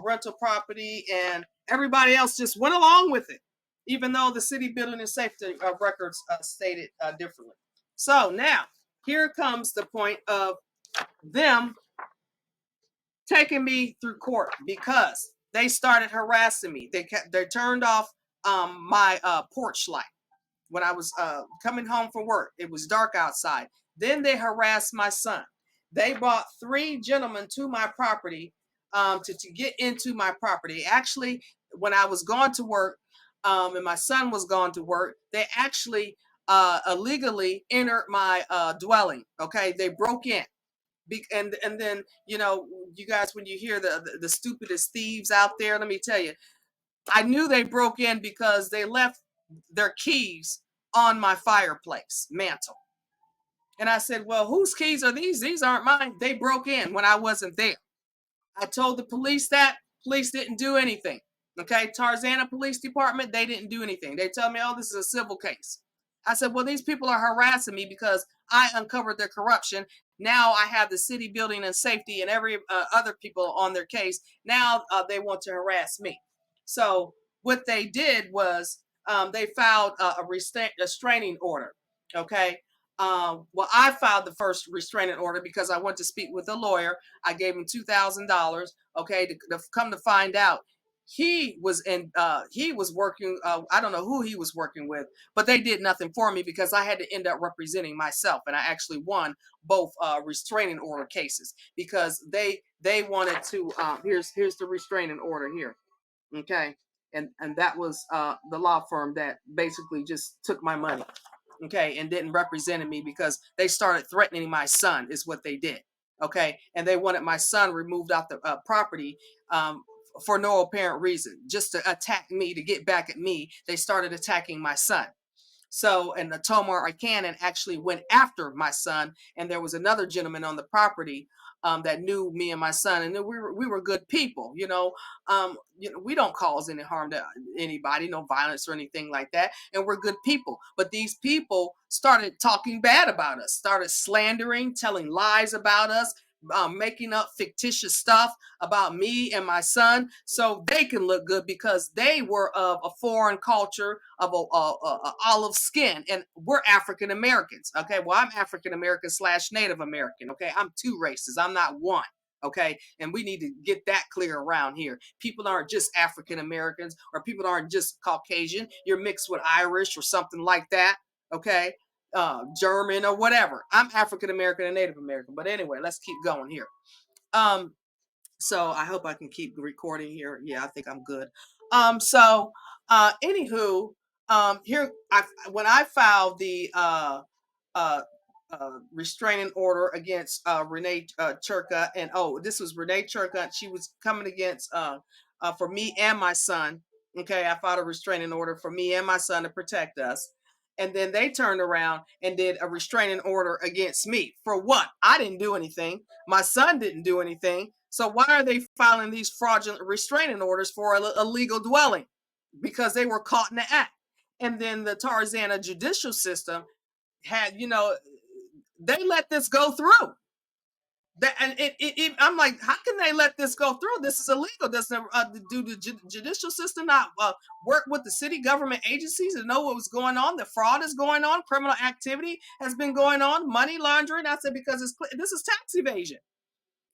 rental property, and everybody else just went along with it, even though the city building and safety records stated differently. So now here comes the point of them taking me through court because they started harassing me. They turned off my porch light when I was coming home from work. It was dark outside. Then they harassed my son. They brought 3 gentlemen to my property to get into my property. Actually, when I was going to work and my son was going to work, they actually illegally entered my dwelling. Okay, they broke in. And then, you know, you guys, when you hear the stupidest thieves out there, let me tell you, I knew they broke in because they left their keys on my fireplace mantle. And I said, well, whose keys are these? These aren't mine. They broke in when I wasn't there. I told the police that. Police didn't do anything. Okay, Tarzana Police Department, they didn't do anything. They tell me, oh, this is a civil case. I said, well, these people are harassing me because I uncovered their corruption. Now I have the city building and safety and every other people on their case. Now they want to harass me. So what they did was they filed a restraining order. Okay. Well, I filed the first restraining order because I went to speak with a lawyer. I gave him $2,000. Okay, to come to find out, he was working. I don't know who he was working with, but they did nothing for me because I had to end up representing myself, and I actually won both restraining order cases because they wanted to. Here's the restraining order here. Okay, and that was the law firm that basically just took my money. Okay, and didn't represent me because they started threatening my son is what they did. Okay, and they wanted my son removed off the property for no apparent reason, just to attack me, to get back at me. They started attacking my son. So, and the Tomar Cannon actually went after my son, and there was another gentleman on the property that knew me and my son, and we were good people, you know. We don't cause any harm to anybody, no violence or anything like that, and we're good people. But these people started talking bad about us, started slandering, telling lies about us, making up fictitious stuff about me and my son so they can look good because they were of a foreign culture, of a olive skin, and we're African Americans. Okay, well, I'm African American slash Native American. Okay, I'm two races. I'm not one. Okay, and we need to get that clear around here. People aren't just African Americans, or people aren't just Caucasian. You're mixed with Irish or something like that. Okay, German or whatever. I'm African American and Native American. But anyway, let's keep going here. Um, so I hope I can keep recording here. Yeah, I think I'm good. Anywho, here when I filed the uh, restraining order against Renee Churka, and oh, this was Renee Churka. She was coming against for me and my son. Okay, I filed a restraining order for me and my son to protect us. And then they turned around and did a restraining order against me for what? I didn't do anything. My son didn't do anything. So why are they filing these fraudulent restraining orders for a illegal dwelling? Because they were caught in the act. And then the Tarzana judicial system had, they let this go through. I'm like, how can they let this go through? This is illegal. Do the judicial system not work with the city government agencies to know what was going on? The fraud is going on. Criminal activity has been going on. Money laundering. I said because this is tax evasion.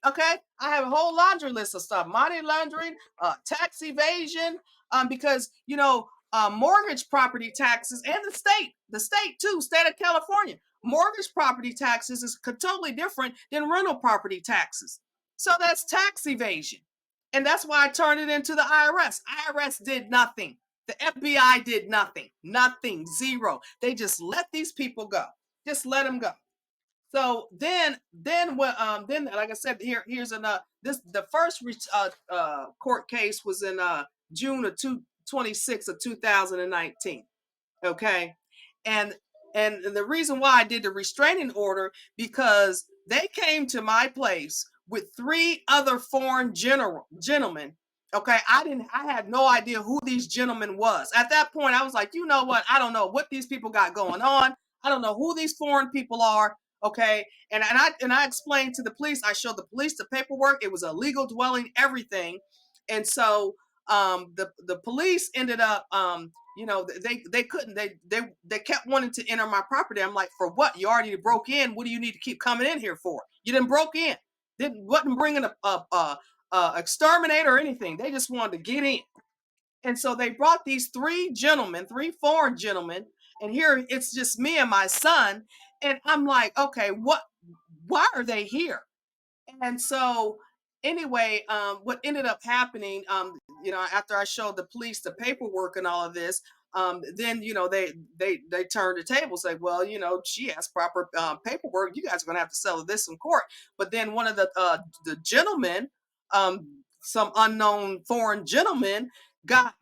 Okay, I have a whole laundry list of stuff: money laundering, tax evasion, because mortgage property taxes, and the state too, state of California, mortgage property taxes is totally different than rental property taxes. So that's tax evasion, and that's why I turned it into the IRS. IRS did nothing. The FBI did nothing. Nothing. Zero. They just let these people go. Just let them go. So then like I said, here's another. The first court case was in June of 26 of 2019. Okay, and the reason why I did the restraining order because they came to my place with three other foreign gentlemen. Okay, I had no idea who these gentlemen was. At that point, I was like, you know what? I don't know what these people got going on. I don't know who these foreign people are. Okay, and I explained to the police. I showed the police the paperwork. It was a legal dwelling, everything, and so the police ended up they couldn't they kept wanting to enter my property. I'm like, for what? You already broke in. What do you need to keep coming in here for? You didn't broke in. Didn't wasn't bringing a exterminator or anything. They just wanted to get in. And so they brought these three foreign gentlemen, and here it's just me and my son. And I'm like, okay, why are they here? And so anyway, what ended up happening, after I showed the police the paperwork and all of this, then they turned the table, say, well, she has proper paperwork. You guys are gonna have to settle this in court. But then one of the gentlemen, some unknown foreign gentleman, got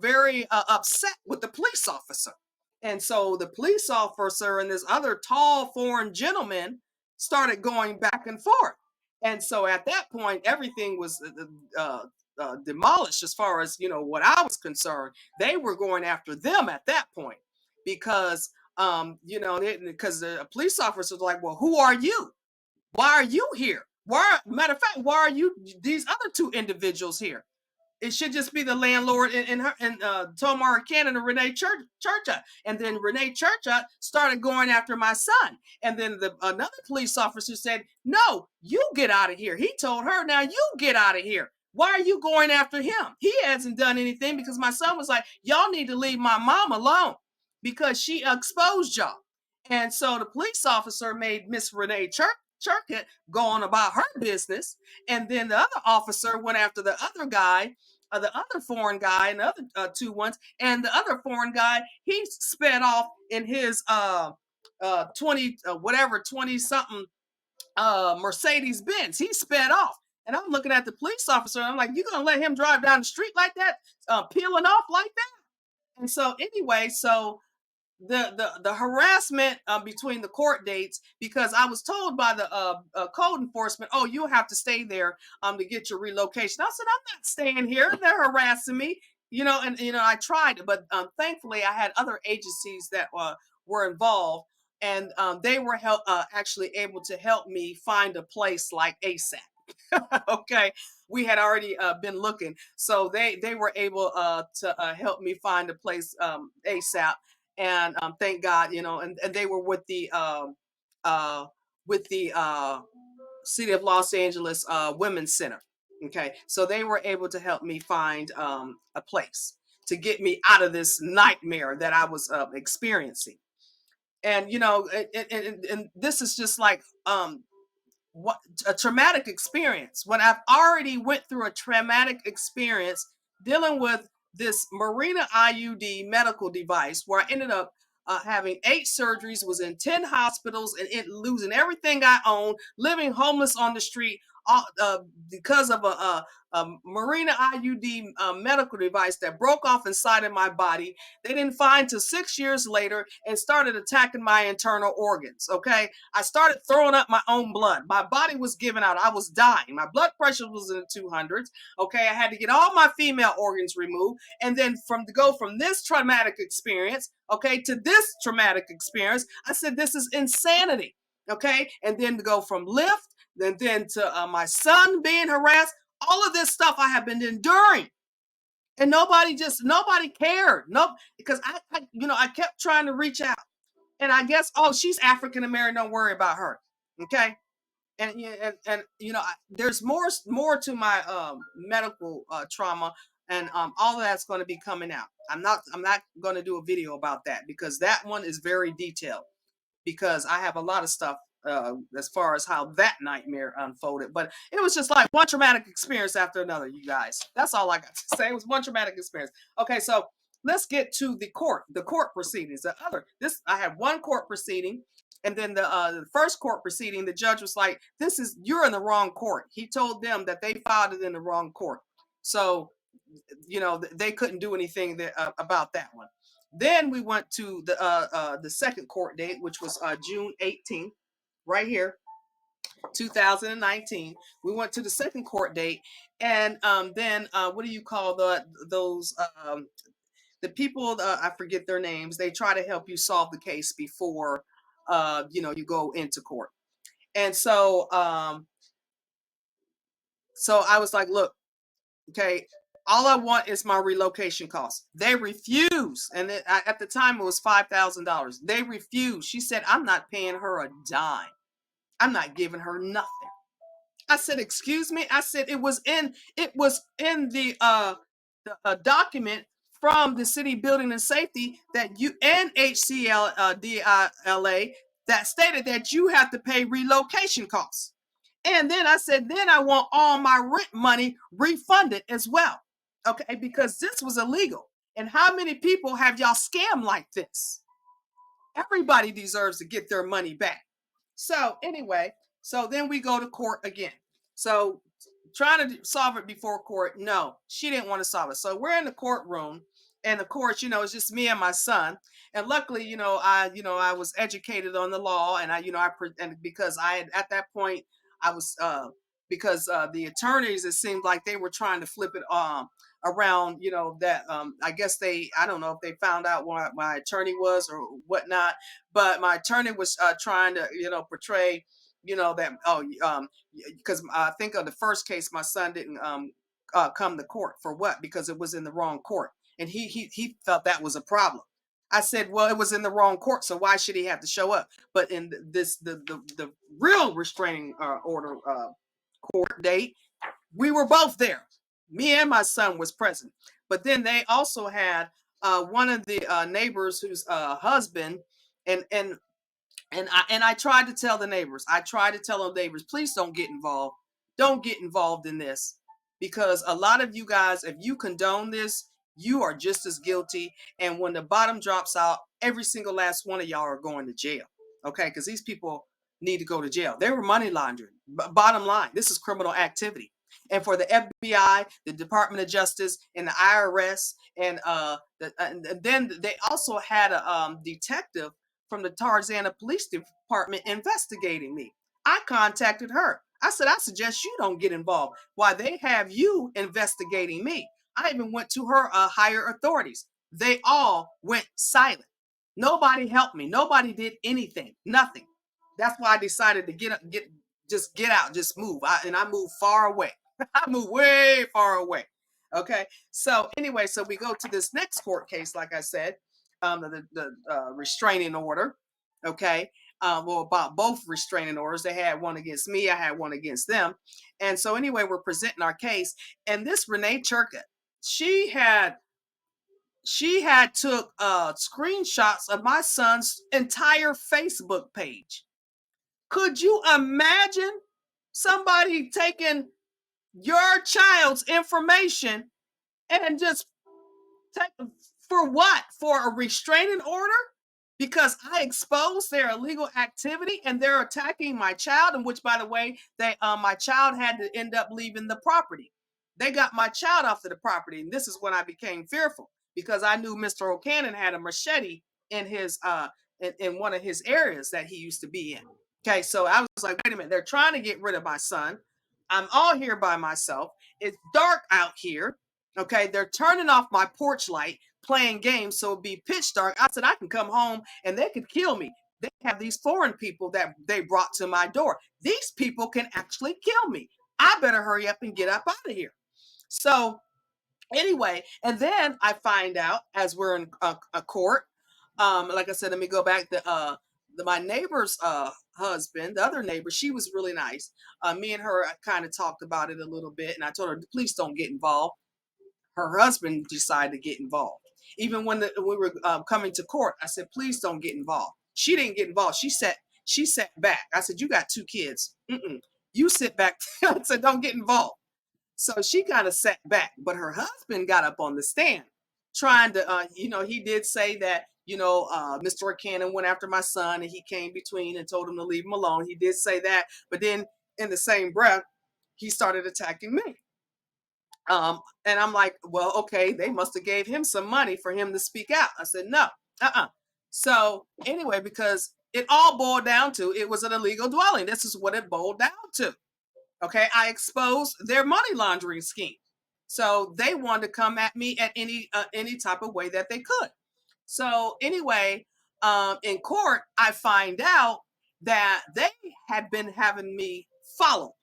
very upset with the police officer. And so the police officer and this other tall foreign gentleman started going back and forth. And so at that point, everything was demolished as far as what I was concerned. They were going after them at that point because because the police officer was like, "Well, who are you? Why are you here? Matter of fact, why are you these other two individuals here?" It should just be the landlord and Tomar Cannon and Renee Churcha. And then Renee Churcha started going after my son. And then another police officer said, "No, you get out of here." He told her, "Now you get out of here. Why are you going after him? He hasn't done anything." Because my son was like, "Y'all need to leave my mom alone because she exposed y'all." And so the police officer made Miss Renee Churka go on about her business. And then the other officer went after the other guy, the other foreign guy, and the other two ones. And the other foreign guy, he sped off in his 20 something Mercedes Benz. He sped off. And I'm looking at the police officer, and I'm like, you gonna let him drive down the street like that, peeling off like that? And so anyway, the harassment between the court dates, because I was told by the code enforcement, "Oh, you have to stay there to get your relocation." I said, "I'm not staying here. They're harassing me." And I tried, but thankfully I had other agencies that were involved. and they were actually able to help me find a place like ASAP. Okay, we had already been looking, so they were able to help me find a place ASAP, and thank God, and they were uh, with the City of Los Angeles Women's Center. Okay, so they were able to help me find a place to get me out of this nightmare that I was experiencing. And and this is just like what a traumatic experience when I've already went through a traumatic experience dealing with this Marina IUD medical device where I ended up having 8 surgeries, was in 10 hospitals, and losing everything I own, living homeless on the street, because of a Marina IUD medical device that broke off inside of my body. They didn't find till 6 years later and started attacking my internal organs. Okay, I started throwing up my own blood. My body was giving out. I was dying. My blood pressure was in the 200s. Okay, I had to get all my female organs removed, and then to go from this traumatic experience, okay, to this traumatic experience, I said this is insanity. Okay, and then to go from lift, then to my son being harassed. All of this stuff I have been enduring, and nobody cared. No, because I kept trying to reach out, and I guess, oh, she's African American, don't worry about her. Okay, and yeah, and there's more to my medical trauma, and all of that's going to be coming out. I'm not going to do a video about that because that one is very detailed, because I have a lot of stuff as far as how that nightmare unfolded. But it was just like one traumatic experience after another, you guys. That's all I got to say. It was one traumatic experience. Okay, so let's get to the court proceedings. I had one court proceeding, and then the first court proceeding, the judge was like, you're in the wrong court. He told them that they filed it in the wrong court. So they couldn't do anything about that one. Then we went to the second court date, which was June 18th, right here, 2019. We went to the second court date, and then what do you call those the people? I forget their names. They try to help you solve the case before you go into court. And so I was like, look, okay, all I want is my relocation costs. They refuse. And at the time, it was $5,000. They refused. She said, I'm not paying her a dime. I'm not giving her nothing. I said, excuse me. I said, it was in the document from the city building and safety that you and HCLDILA that stated that you have to pay relocation costs. And then I said, then I want all my rent money refunded as well. Okay, because this was illegal. And how many people have y'all scammed like this? Everybody deserves to get their money back. So anyway, so then we go to court again. So trying to solve it before court, no, she didn't want to solve it. So we're in the courtroom, and of course, it's just me and my son. And luckily, I was educated on the law, and and because I had at that point I was because the attorneys, it seemed like they were trying to flip it around, that I guess I don't know if they found out what my attorney was or whatnot, but my attorney was trying to portray that, because I think of the first case, my son didn't come to court for what, because it was in the wrong court, and he felt that was a problem. I said, well, it was in the wrong court, so why should he have to show up? But in the real restraining order court date, we were both there. Me and my son was present. But then they also had one of the neighbors whose husband, and I tried to tell the neighbors. I tried to tell the neighbors, please don't get involved. Don't get involved in this, because a lot of you guys, if you condone this, you are just as guilty. And when the bottom drops out, every single last one of y'all are going to jail. Okay, because these people need to go to jail. They were money laundering. Bottom line, this is criminal activity. And for the FBI, the Department of Justice, and the IRS, and then they also had a detective from the Tarzana Police Department investigating me. I contacted her. I said, I suggest you don't get involved. Why they have you investigating me? I even went to her higher authorities. They all went silent. Nobody helped me. Nobody did anything. Nothing. That's why I decided to just get out, just move. I moved far away. I moved way far away. Okay. So anyway, so we go to this next court case, like I said, the restraining order. Okay. Well, about both restraining orders. They had one against me. I had one against them. And so anyway, we're presenting our case. And this Renee Churka, she had took screenshots of my son's entire Facebook page. Could you imagine somebody taking your child's information and just take for what? For a restraining order? Because I exposed their illegal activity and they're attacking my child, and which, by the way, they my child had to end up leaving the property. They got my child off of the property, and this is when I became fearful because I knew Mr. O'Cannon had a machete in his in one of his areas that he used to be in. Okay, so I was like, wait a minute, they're trying to get rid of my son. I'm all here by myself. It's dark out here. Okay, they're turning off my porch light, playing games, so it'd be pitch dark. I said I can come home and they could kill me. They have these foreign people that they brought to my door. These people can actually kill me. I better hurry up and get up out of here. So anyway, and then I find out as we're in a court, like I said, let me go back. My neighbor's husband, the other neighbor, she was really nice. Me and her kind of talked about it a little bit, and I told her, please don't get involved. Her husband decided to get involved. Even when we were coming to court, I said, please don't get involved. She didn't get involved. She sat back. I said, you got 2 kids. You sit back. I said, don't get involved. So she kind of sat back, but her husband got up on the stand trying to, he did say that, Mr. Cannon went after my son and he came between and told him to leave him alone. He did say that, but then in the same breath, he started attacking me. And I'm like, well, okay, they must have gave him some money for him to speak out. I said, no, So anyway, because it all boiled down to, it was an illegal dwelling. This is what it boiled down to. Okay, I exposed their money laundering scheme. So they wanted to come at me at any type of way that they could. So anyway, in court, I find out that they had been having me followed.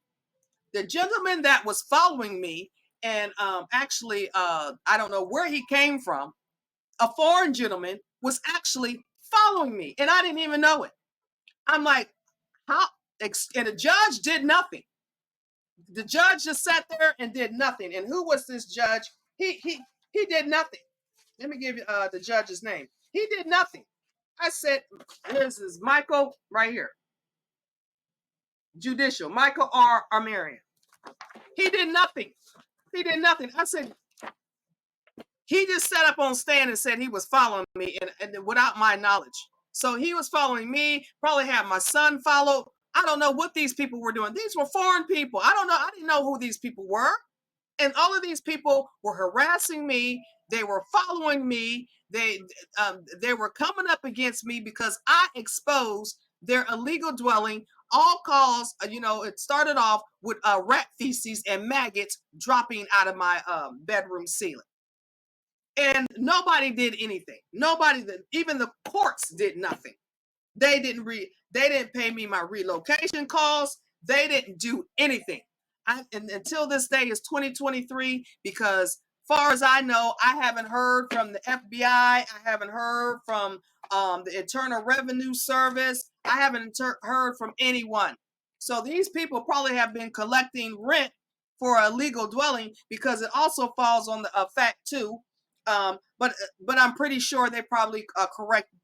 The gentleman that was following me, and actually, I don't know where he came from, a foreign gentleman was actually following me, and I didn't even know it. I'm like, how? And the judge did nothing. The judge just sat there and did nothing. And who was this judge? He did nothing. Let me give you the judge's name. He did nothing. I said, this is Michael right here. Judicial, Michael R. Armarian. He did nothing. He did nothing. I said, he just sat up on stand and said he was following me and without my knowledge. So he was following me, probably had my son followed. I don't know what these people were doing. These were foreign people. I don't know. I didn't know who these people were. And all of these people were harassing me. They were following me. They were coming up against me because I exposed their illegal dwelling. All cause, it started off with rat feces and maggots dropping out of my bedroom ceiling. And nobody did anything. Nobody did. Even the courts did nothing. They didn't pay me my relocation costs. They didn't do anything. And until this day is 2023, because far as I know, I haven't heard from the FBI. I haven't heard from the Internal Revenue Service. I haven't heard from anyone. So these people probably have been collecting rent for a legal dwelling, because it also falls on the fact too. But I'm pretty sure they probably corrected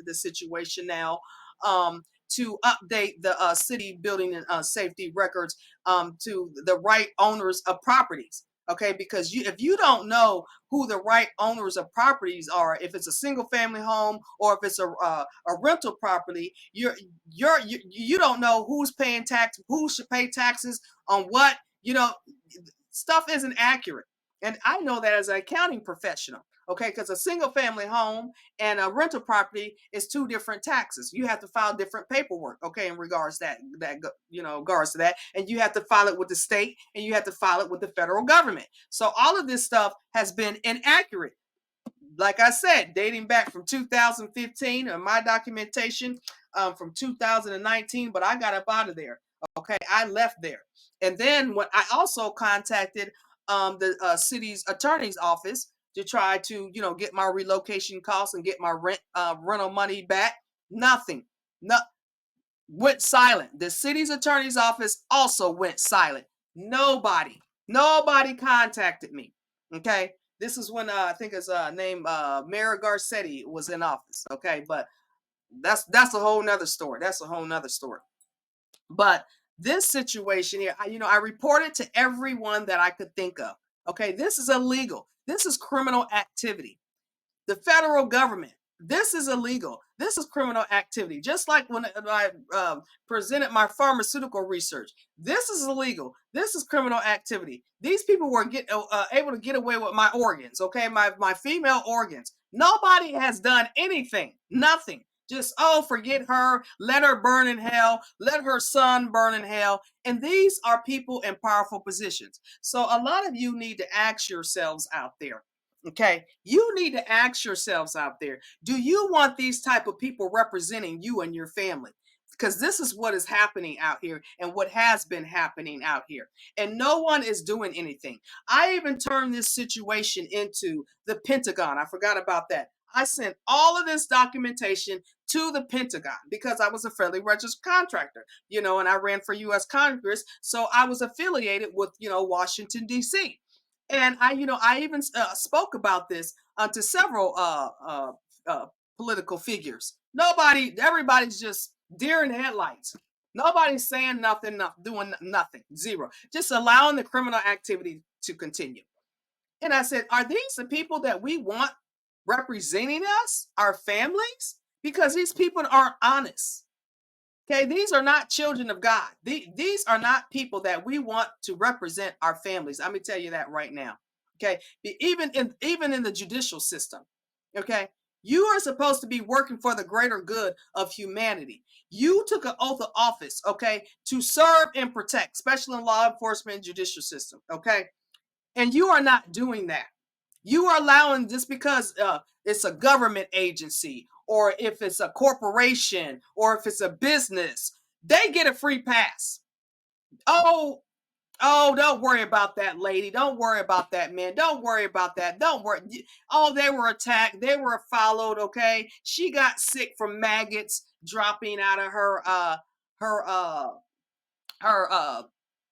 the situation now, to update the city building and safety records to the right owners of properties. Okay, because if you don't know who the right owners of properties are, if it's a single family home or if it's a rental property, you don't know who's paying tax, who should pay taxes on what. Stuff isn't accurate. And I know that as an accounting professional, okay, because a single family home and a rental property is 2 different taxes. You have to file different paperwork, okay, in regards to that, and you have to file it with the state and you have to file it with the federal government. So all of this stuff has been inaccurate. like I said, dating back from 2015, and my documentation from 2019, but I got up out of there. Okay, I left there. And then when I also contacted the city's attorney's office to try to, get my relocation costs and get my rental money back. Nothing. No, went silent. The city's attorney's office also went silent. Nobody contacted me. Okay, this is when I think his name Mayor Garcetti was in office. Okay, but that's a whole nother story. That's a whole nother story. But this situation here, I reported to everyone that I could think of. Okay, this is illegal. This is criminal activity. The federal government, this is illegal. This is criminal activity. Just like when I presented my pharmaceutical research, this is illegal. This is criminal activity. These people were able to get away with my organs, okay, my female organs. Nobody has done anything, nothing. Just, oh, forget her, let her burn in hell, let her son burn in hell. And these are people in powerful positions. So a lot of you need to ask yourselves out there. Okay, you need to ask yourselves out there, do you want these type of people representing you and your family? Because this is what is happening out here and what has been happening out here. And no one is doing anything. I even turned this situation into the Pentagon. I forgot about that. I sent all of this documentation to the Pentagon because I was a federally registered contractor, and I ran for US Congress. So I was affiliated with, Washington, D.C. And I even spoke about this to several uh, political figures. Everybody's just deer in headlights. Nobody's saying nothing, doing nothing, zero, just allowing the criminal activity to continue. And I said, are these the people that we want representing us, our families? Because these people aren't honest. Okay, these are not children of God. These are not people that we want to represent our families. Let me tell you that right now. Okay, even in the judicial system. Okay, you are supposed to be working for the greater good of humanity. You took an oath of office, okay, to serve and protect, especially in law enforcement and judicial system. Okay, and you are not doing that. You are allowing, just because it's a government agency, or if it's a corporation, or if it's a business, they get a free pass. Oh, oh, don't worry about that lady. Don't worry about that man. Don't worry about that. Don't worry. Oh, they were attacked. They were followed. Okay, she got sick from maggots dropping out of her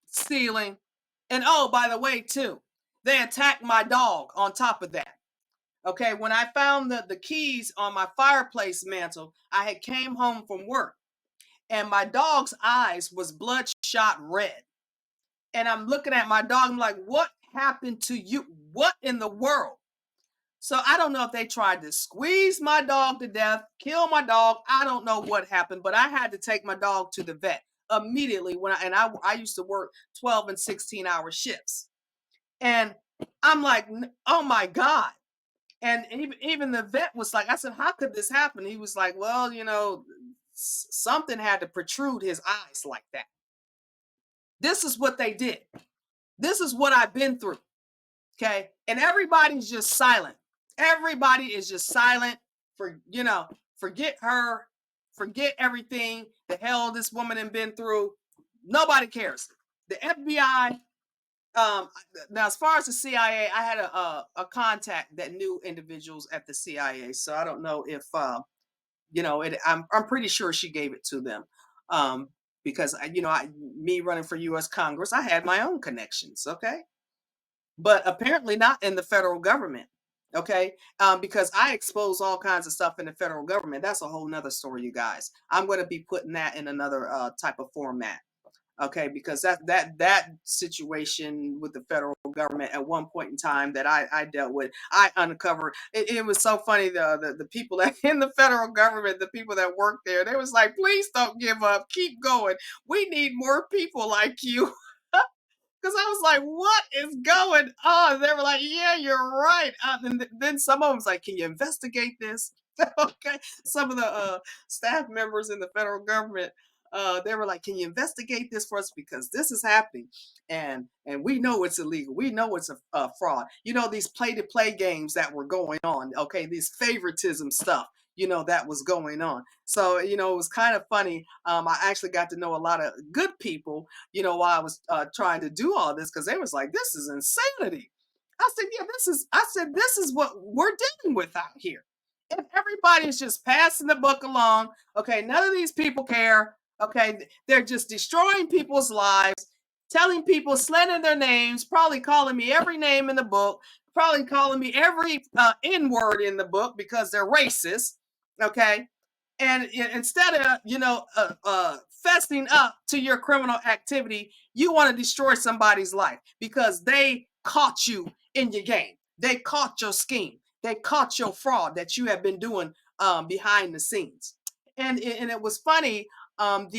ceiling. And oh, by the way, too, they attacked my dog on top of that. Okay, when I found the keys on my fireplace mantle, I had came home from work and my dog's eyes was bloodshot red. And I'm looking at my dog, I'm like, what happened to you? What in the world? So I don't know if they tried to squeeze my dog to death, kill my dog. I don't know what happened, but I had to take my dog to the vet immediately I used to work 12 and 16-hour shifts. And I'm like, oh my God. And even the vet was like, I said, how could this happen? He was like, well, something had to protrude his eyes like that. This is what they did. This is what I've been through. Okay. And everybody's just silent. Everybody is just silent forget her, forget everything the hell this woman has been through. Nobody cares. The FBI, now as far as the CIA, I had a contact that knew individuals at the CIA. So I don't know if, I'm pretty sure she gave it to them. Because me running for US Congress, I had my own connections. Okay. But apparently not in the federal government. Okay. Because I expose all kinds of stuff in the federal government. That's a whole nother story, you guys. I'm going to be putting that in another type of format. Okay, because that situation with the federal government at one point in time that I dealt with, I uncovered it was so funny. The people that in the federal government, the people that work there, they was like, please don't give up, keep going, we need more people like you. Because I was like, what is going on? They were like, yeah, you're right. And then some of them was like, can you investigate this? Okay. Some of the staff members in the federal government, They were like, "Can you investigate this for us because this is happening, and we know it's illegal. We know it's a fraud. You know these play-to-play games that were going on. Okay, these favoritism stuff. You know that was going on. So you know it was kind of funny. I actually got to know a lot of good people. You know while I was trying to do all this because they was like, "This is insanity." I said, "Yeah, this is." I said, "This is what we're dealing with out here." And everybody's just passing the book along. Okay, none of these people care. Okay, they're just destroying people's lives, telling people, slandering their names, probably calling me every name in the book, probably calling me every N word in the book because they're racist. Okay, and instead of festing up to your criminal activity, you want to destroy somebody's life because they caught you in your game. They caught your scheme. They caught your fraud that you have been doing behind the scenes. And it was funny. The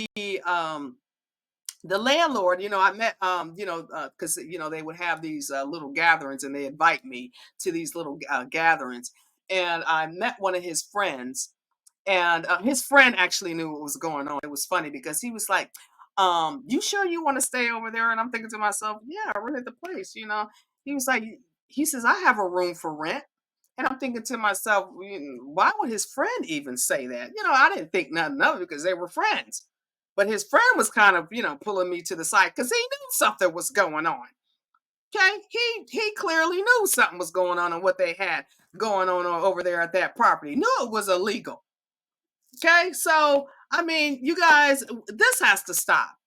landlord, I met, because they would have these little gatherings, and they invite me to these little gatherings, and I met one of his friends, and his friend actually knew what was going on. It was funny because he was like, "You sure you want to stay over there?" And I'm thinking to myself, "Yeah, I rented the place." He was like, he says, "I have a room for rent." And I'm thinking to myself, why would his friend even say that? I didn't think nothing of it because they were friends. But his friend was kind of, pulling me to the side because he knew something was going on. Okay, he clearly knew something was going on and what they had going on over there at that property. Knew it was illegal. Okay, so I mean, you guys, this has to stop.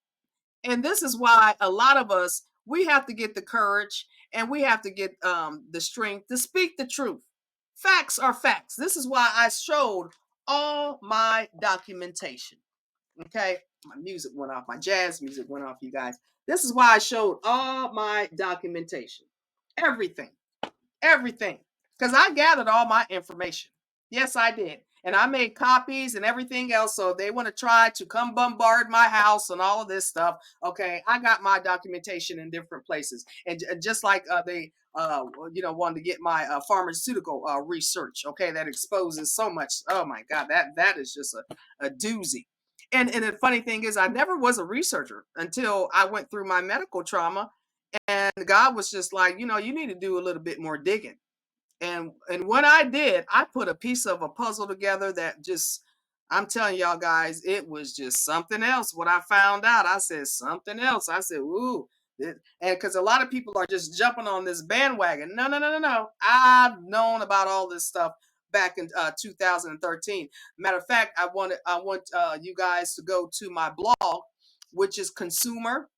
And this is why a lot of us, we have to get the courage and we have to get the strength to speak the truth. Facts are facts. This is why I showed all my documentation. Okay, my music went off, my jazz music went off, you guys. This is why I showed all my documentation. Everything. Everything. Because I gathered all my information. Yes, I did. And I made copies and everything else. So if they want to try to come bombard my house and all of this stuff, okay, I got my documentation in different places. And just like they wanted to get my pharmaceutical research, okay, that exposes so much. Oh my God, that is just a doozy. And the funny thing is, I never was a researcher until I went through my medical trauma, and God was just like, you need to do a little bit more digging. And when I did, I put a piece of a puzzle together that just, I'm telling y'all guys, it was just something else. What I found out, I said something else. I said, ooh. And because a lot of people are just jumping on this bandwagon. No, no, no, no, no. I've known about all this stuff back in 2013. Matter of fact, I want you guys to go to my blog, which is consumer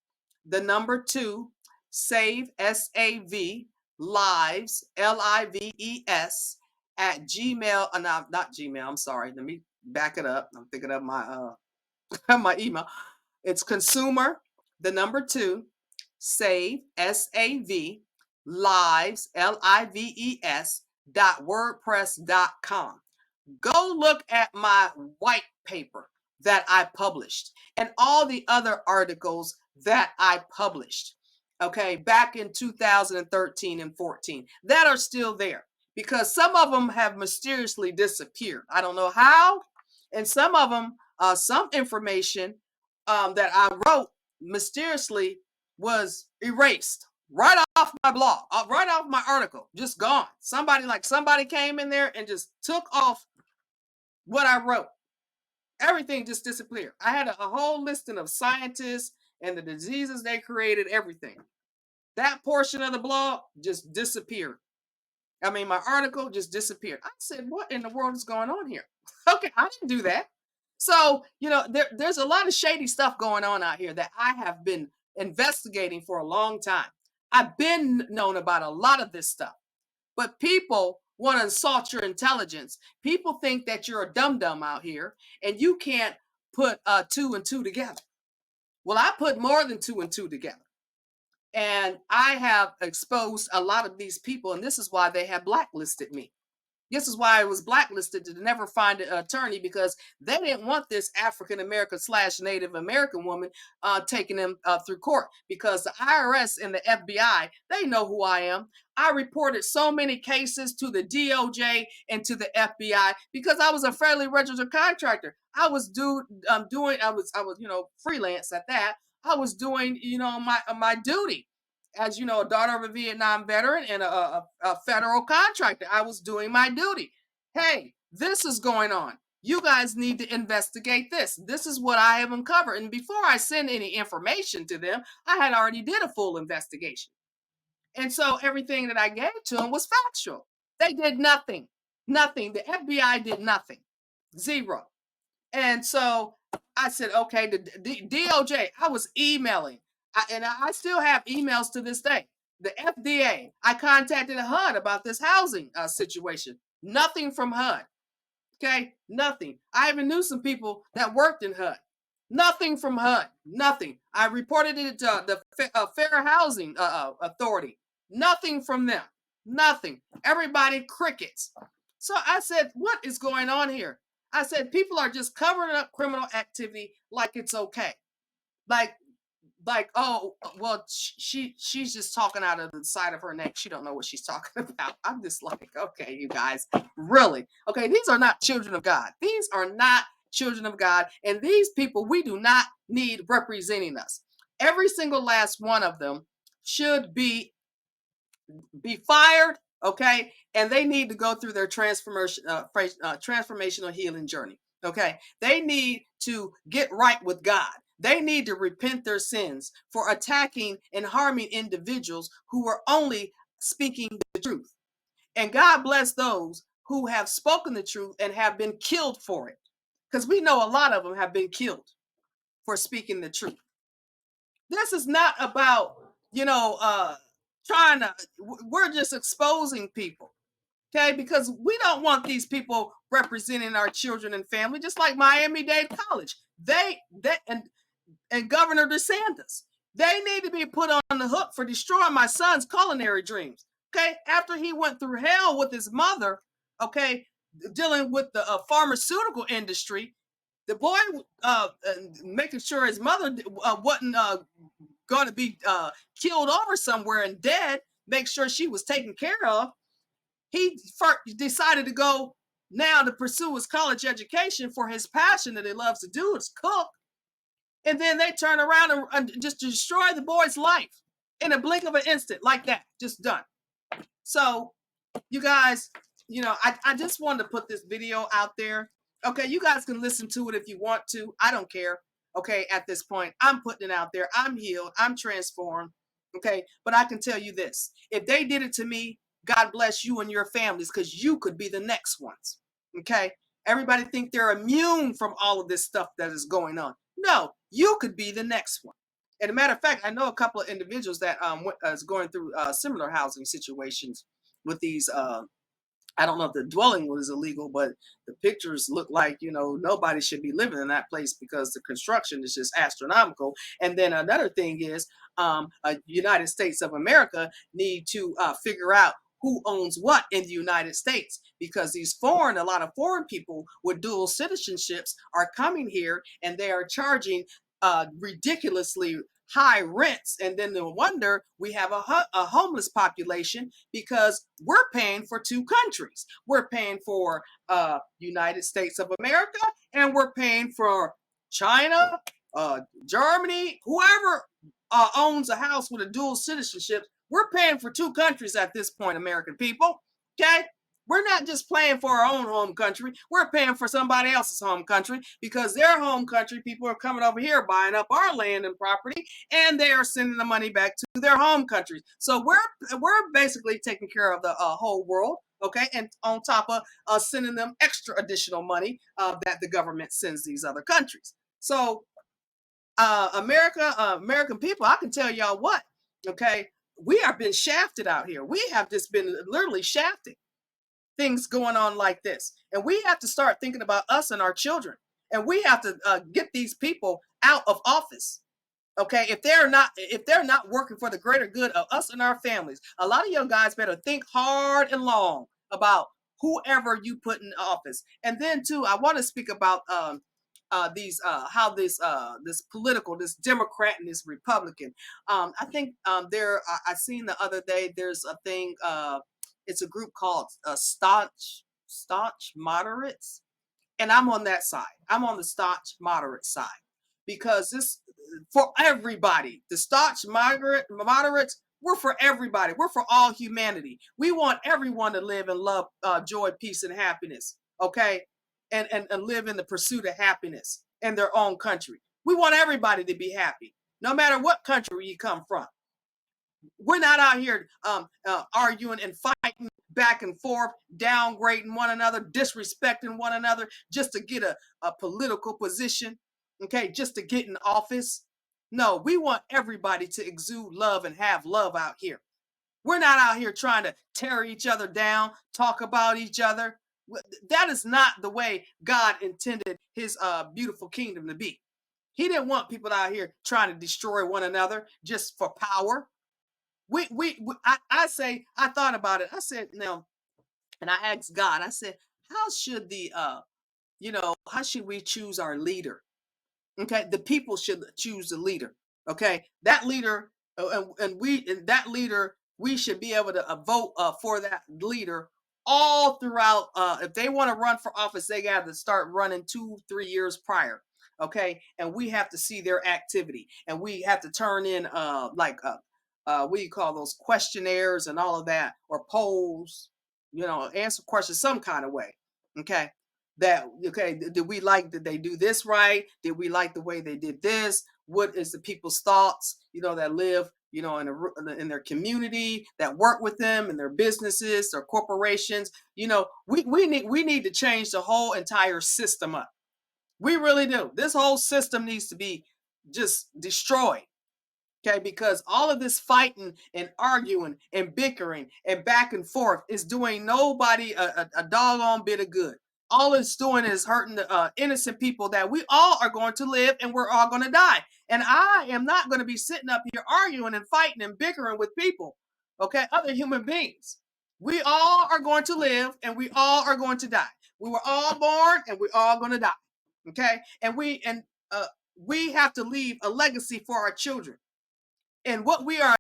the number two, save, SAV, lives, LIVES, at Gmail. No, not Gmail. I'm sorry. Let me back it up. I'm thinking of my my email. It's consumer, the number two, save, SAV, lives, LIVES, .wordpress.com. Go look at my white paper that I published and all the other articles that I published, okay, back in 2013 and 14 that are still there because some of them have mysteriously disappeared. I don't know how. And some of them, some information that I wrote mysteriously was erased right off my blog, right off my article, just gone. Somebody came in there and just took off what I wrote. Everything just disappeared. I had a whole listing of scientists and the diseases they created, everything. That portion of the blog just disappeared. I mean, my article just disappeared. I said, what in the world is going on here? Okay, I didn't do that. So, there's a lot of shady stuff going on out here that I have been investigating for a long time. I've been known about a lot of this stuff. But people want to insult your intelligence. People think that you're a dum dum out here and you can't put two and two together. Well, I put more than two and two together. And I have exposed a lot of these people, and this is why they have blacklisted me. This is why I was blacklisted to never find an attorney, because they didn't want this African American slash Native American woman taking them through court, because the IRS and the FBI, they know who I am. I reported so many cases to the DOJ and to the FBI because I was a federally registered contractor. I was doing freelance at that. I was doing my duty as a daughter of a Vietnam veteran and a federal contractor. I was doing my duty. Hey, this is going on. You guys need to investigate this. This is what I have uncovered. And before I send any information to them, I had already did a full investigation. And so everything that I gave to them was factual. They did nothing. Nothing. The FBI did nothing. Zero. And so I said, okay, the DOJ, I was emailing, and I still have emails to this day. The FDA, I contacted HUD about this housing situation. Nothing from HUD. Okay, nothing. I even knew some people that worked in HUD. Nothing from HUD. Nothing. I reported it to the Fair Housing Authority. Nothing from them. Nothing. Everybody crickets. So I said, what is going on here? I said, people are just covering up criminal activity like it's okay. Like, oh, well, she's just talking out of the side of her neck. She don't know what she's talking about. I'm just like, okay, you guys, really? Okay, these are not children of God. These are not children of God. And these people, we do not need representing us. Every single last one of them should be fired, okay? And they need to go through their transformational healing journey, okay? They need to get right with God. They need to repent their sins for attacking and harming individuals who are only speaking the truth. And God bless those who have spoken the truth and have been killed for it, because we know a lot of them have been killed for speaking the truth. This is not about, trying to, we're just exposing people, okay? Because we don't want these people representing our children and family, just like Miami-Dade College. They and Governor DeSantis, they need to be put on the hook for destroying my son's culinary dreams, okay? After he went through hell with his mother, okay, dealing with the pharmaceutical industry, the boy making sure his mother wasn't going to be killed over somewhere and dead, make sure she was taken care of. He decided to go now to pursue his college education for his passion that he loves to do, is cook. And then they turn around and just destroy the boy's life in a blink of an instant, like that, just done. So, you guys, I just wanted to put this video out there. Okay, you guys can listen to it if you want to. I don't care. Okay, at this point, I'm putting it out there. I'm healed. I'm transformed. Okay, but I can tell you this. If they did it to me, God bless you and your families, because you could be the next ones. Okay, everybody think they're immune from all of this stuff that is going on. No, you could be the next one. And a matter of fact, I know a couple of individuals that is going through similar housing situations with these I don't know if the dwelling was illegal, but the pictures look like, nobody should be living in that place because the construction is just astronomical. And then another thing is, United States of America need to figure out who owns what in the United States, because a lot of foreign people with dual citizenships are coming here and they are charging ridiculously high rents, and then no wonder we have a homeless population, because we're paying for two countries. We're paying for United States of America, and we're paying for China, Germany, whoever owns a house with a dual citizenship. We're paying for two countries at this point, American people. Okay, we're not just paying for our own home country. We're paying for somebody else's home country, because their home country people are coming over here buying up our land and property, and they are sending the money back to their home countries. So we're basically taking care of the whole world, okay? And on top of sending them extra additional money that the government sends these other countries. So American people, I can tell y'all what, okay? We have been shafted out here. We have just been literally shafted. Things going on like this, and we have to start thinking about us and our children, and we have to get these people out of office. Okay, if they're not working for the greater good of us and our families, a lot of young guys better think hard and long about whoever you put in office. And then too, I want to speak about these how this political, this Democrat and this Republican. I think I seen the other day there's a thing. It's a group called staunch moderates, and I'm on that side. I'm on the staunch moderate side because this for everybody. The staunch moderates, we're for everybody. We're for all humanity. We want everyone to live in love, joy, peace, and happiness. Okay, and live in the pursuit of happiness in their own country. We want everybody to be happy, no matter what country you come from. We're not out here arguing and fighting back and forth, downgrading one another, disrespecting one another just to get a political position, okay, just to get in office. No, we want everybody to exude love and have love out here. We're not out here trying to tear each other down, talk about each other. That is not the way God intended his beautiful kingdom to be. He didn't want people out here trying to destroy one another just for power. I say, I thought about it. I said, now, and I asked God, I said, how should how should we choose our leader? Okay, the people should choose the leader. Okay, that leader, and that leader, we should be able to vote for that leader all throughout. If they want to run for office, they got to start running 2-3 years prior. Okay, and we have to see their activity, and we have to turn in what do you call those questionnaires and all of that, or polls, answer questions some kind of way. Okay, did we like, did they do this right? Did we like the way they did this? What is the people's thoughts, that live, in their community, that work with them in their businesses, their corporations? We need to change the whole entire system up. We really do. This whole system needs to be just destroyed. Okay, because all of this fighting and arguing and bickering and back and forth is doing nobody a doggone bit of good. All it's doing is hurting the innocent people that we all are going to live, and we're all going to die. And I am not going to be sitting up here arguing and fighting and bickering with people, okay, other human beings. We all are going to live, and we all are going to die. We were all born, and we're all going to die. Okay, and we have to leave a legacy for our children. And what we are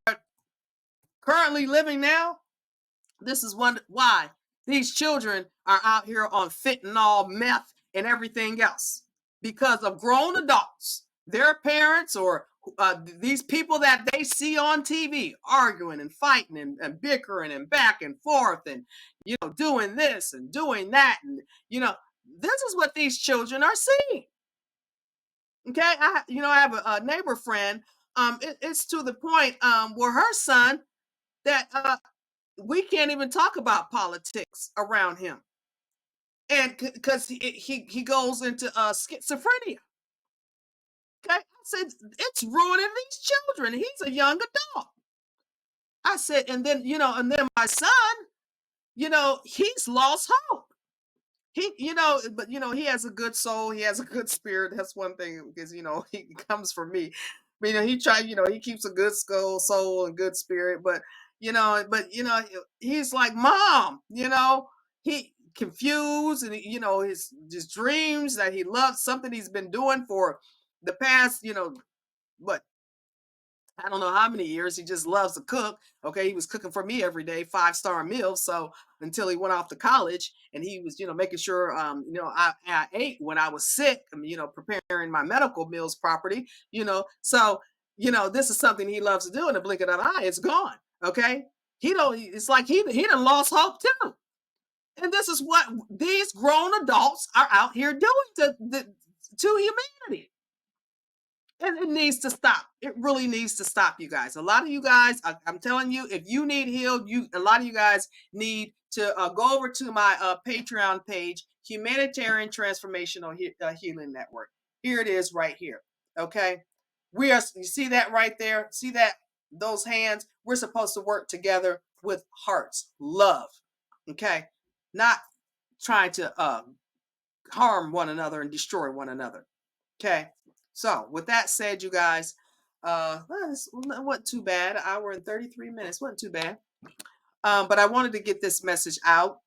currently living now, this is why these children are out here on fentanyl, meth, and everything else, because of grown adults, their parents, or these people that they see on TV arguing and fighting and bickering and back and forth and doing this and doing that, and this is what these children are seeing. Okay, I have a neighbor friend. It's to the point where her son, that we can't even talk about politics around him, and because he goes into schizophrenia. Okay, I said it's ruining these children. He's a young adult. I said, and then my son, he's lost hope. But he has a good soul. He has a good spirit. That's one thing, because he comes from me. He keeps a good soul and good spirit. He's like, Mom. He confused, and his dreams that he loves something he's been doing for the past, what, I don't know how many years. He just loves to cook. Okay, he was cooking for me every day, 5-star meals. So until he went off to college, and he was, making sure, I ate when I was sick, preparing my medical meals properly. So this is something he loves to do. In a blink of an eye, it's gone. Okay, he don't. It's like he done lost hope too. And this is what these grown adults are out here doing to humanity. And it needs to stop. It really needs to stop, you guys. A lot of you guys, I'm telling you, if you need healed, a lot of you guys need to go over to my Patreon page, Humanitarian Transformational Healing Network. Here it is right here. Okay. You see that right there? See that? Those hands? We're supposed to work together with hearts, love. Okay. Not trying to harm one another and destroy one another. Okay. So with that said, you guys, it wasn't too bad. An hour and 33 minutes wasn't too bad. But I wanted to get this message out.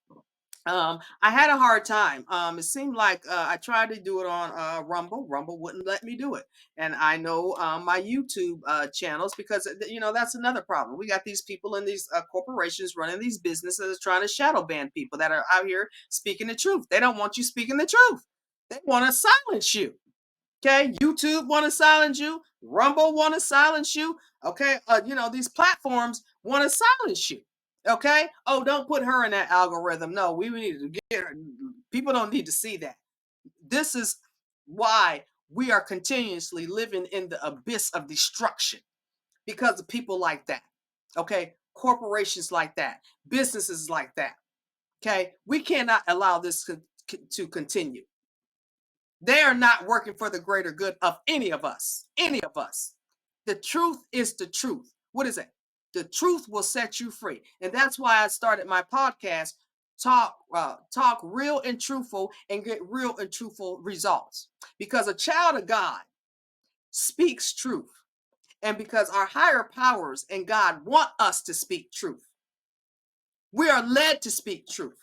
I had a hard time. It seemed like I tried to do it on Rumble. Rumble wouldn't let me do it, and I know my YouTube channels because that's another problem. We got these people in these corporations running these businesses trying to shadow ban people that are out here speaking the truth. They don't want you speaking the truth. They want to silence you. Okay, YouTube want to silence you. Rumble want to silence you. Okay, these platforms want to silence you. Okay. Oh, don't put her in that algorithm. No, we need to get her. People don't need to see that. This is why we are continuously living in the abyss of destruction because of people like that. Okay, corporations like that, businesses like that. Okay, we cannot allow this to continue. They are not working for the greater good of any of us. Any of us. The truth is the truth. What is it? The truth will set you free. And that's why I started my podcast, talk real and truthful and get real and truthful results. Because a child of God speaks truth. And because our higher powers and God want us to speak truth. We are led to speak truth.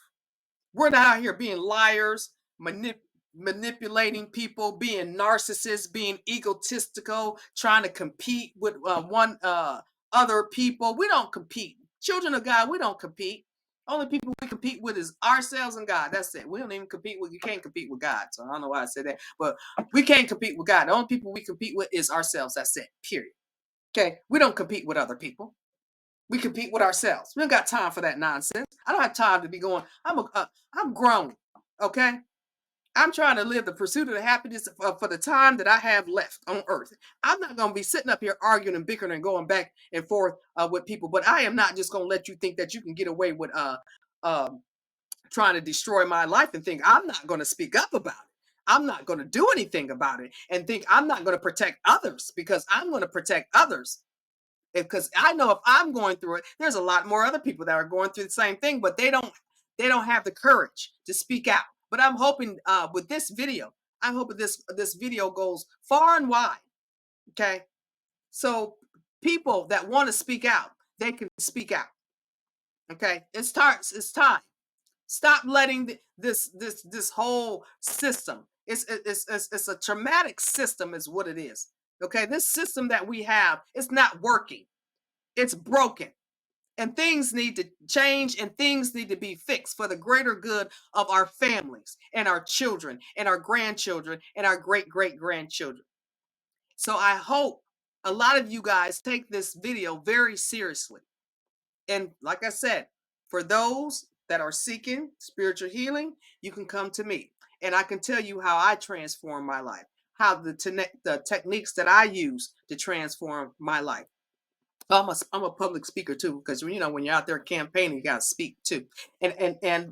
We're not out here being liars, manipulating people, being narcissists, being egotistical, trying to compete with one other people. We don't compete. Children of God, we don't compete. Only people we compete with is ourselves and God. That's it. We don't even compete with. You can't compete with God. So I don't know why I said that, but we can't compete with God. The only people we compete with is ourselves. That's it. Period. Okay. We don't compete with other people. We compete with ourselves. We don't got time for that nonsense. I don't have time to be going. I'm grown. Okay. I'm trying to live the pursuit of the happiness for the time that I have left on earth. I'm not going to be sitting up here arguing and bickering and going back and forth with people. But I am not just going to let you think that you can get away with uh, trying to destroy my life and think I'm not going to speak up about it. I'm not going to do anything about it and think I'm not going to protect others because I'm going to protect others because I know if I'm going through it, there's a lot more other people that are going through the same thing, but they don't have the courage to speak out. But I'm hoping with this video, I'm hoping this video goes far and wide. Okay, so people that want to speak out, they can speak out. Okay, It's time. Stop letting this whole system. It's a traumatic system, is what it is. Okay, this system that we have is not working. It's broken. And things need to change and things need to be fixed for the greater good of our families and our children and our grandchildren and our great great grandchildren. So I hope a lot of you guys take this video very seriously. And like I said, for those that are seeking spiritual healing, you can come to me and I can tell you how I transform my life, how the techniques that I use to transform my life. I'm a public speaker too, because when you're out there campaigning, you got to speak too. And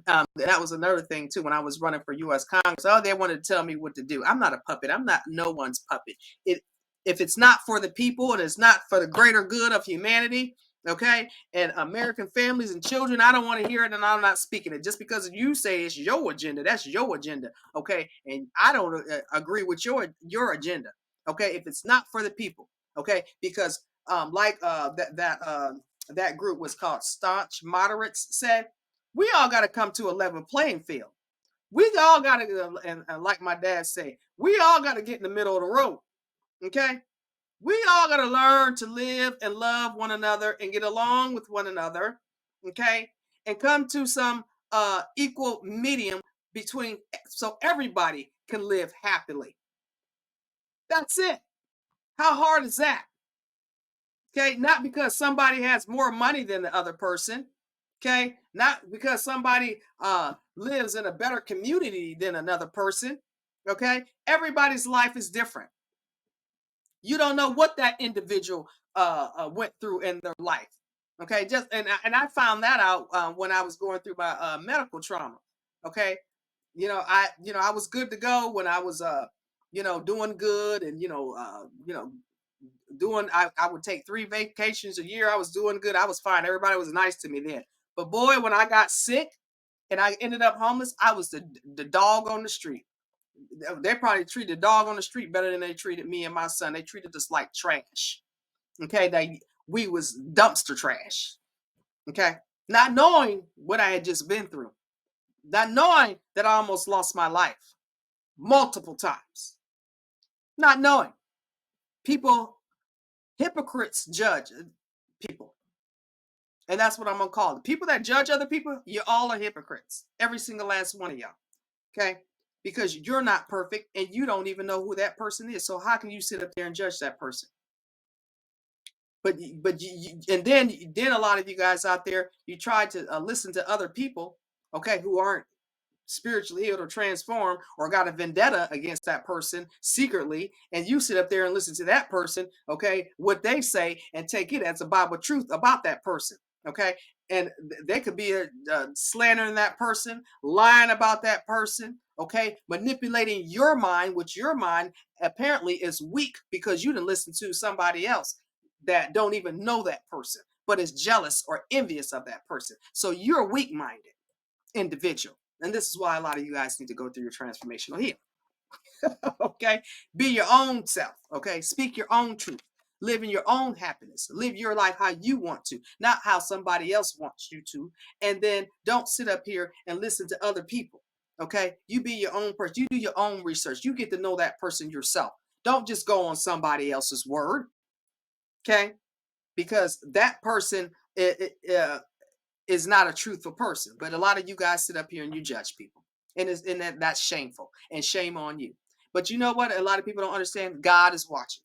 that was another thing too. When I was running for U.S. Congress, oh, they wanted to tell me what to do. I'm not a puppet. I'm not no one's puppet. It If it's not for the people and it's not for the greater good of humanity, okay, and American families and children, I don't want to hear it, and I'm not speaking it. Just because you say it's your agenda, that's your agenda, okay, and I don't agree with your agenda, okay. If it's not for the people, okay, because like that group was called Staunch Moderates said, we all got to come to a level playing field. We all got to, and like my dad say, we all got to get in the middle of the road. Okay, we all got to learn to live and love one another and get along with one another. Okay, and come to some equal medium between, so everybody can live happily. That's it. How hard is that? Okay, not because somebody has more money than the other person. Okay, not because somebody lives in a better community than another person. Okay, everybody's life is different. You don't know what that individual went through in their life. Okay, and I found that out when I was going through my medical trauma. Okay, I was good to go when I was doing good, and I would take 3 vacations a year. I was doing good. I was fine. Everybody was nice to me then. But boy, when I got sick and I ended up homeless, I was the dog on the street. They probably treated the dog on the street better than they treated me and my son. They treated us like trash. Okay, we was dumpster trash. Okay, not knowing what I had just been through. Not knowing that I almost lost my life multiple times. Not knowing. People, hypocrites judge people. And that's what I'm going to call it. People that judge other people, you all are hypocrites. Every single last one of y'all. Okay? Because you're not perfect and you don't even know who that person is. So how can you sit up there and judge that person? And then a lot of you guys out there, you try to listen to other people, okay, who aren't spiritually healed or transformed or got a vendetta against that person secretly, and you sit up there and listen to that person, okay, what they say, and take it as a Bible truth about that person, okay, and they could be slandering that person, lying about that person, okay, manipulating your mind, which your mind apparently is weak because you didn't listen to somebody else that don't even know that person but is jealous or envious of that person. So you're weak-minded individual. And this is why a lot of you guys need to go through your transformational healing. Okay? Be your own self. Okay? Speak your own truth. Live in your own happiness. Live your life how you want to, not how somebody else wants you to. And then don't sit up here and listen to other people. Okay? You be your own person. You do your own research. You get to know that person yourself. Don't just go on somebody else's word. Okay? Because that person is not a truthful person. But a lot of you guys sit up here and you judge people. And that's shameful. And shame on you. But you know what? A lot of people don't understand. God is watching.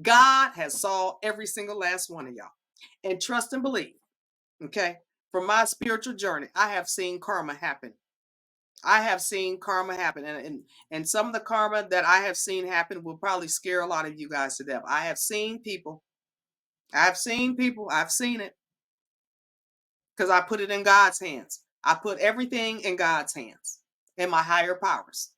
God has saw every single last one of y'all. And trust and believe. Okay. From my spiritual journey, I have seen karma happen. I have seen karma happen. And some of the karma that I have seen happen will probably scare a lot of you guys to death. I have seen people. I've seen people. I've seen it. Because I put it in God's hands. I put everything in God's hands and my higher powers.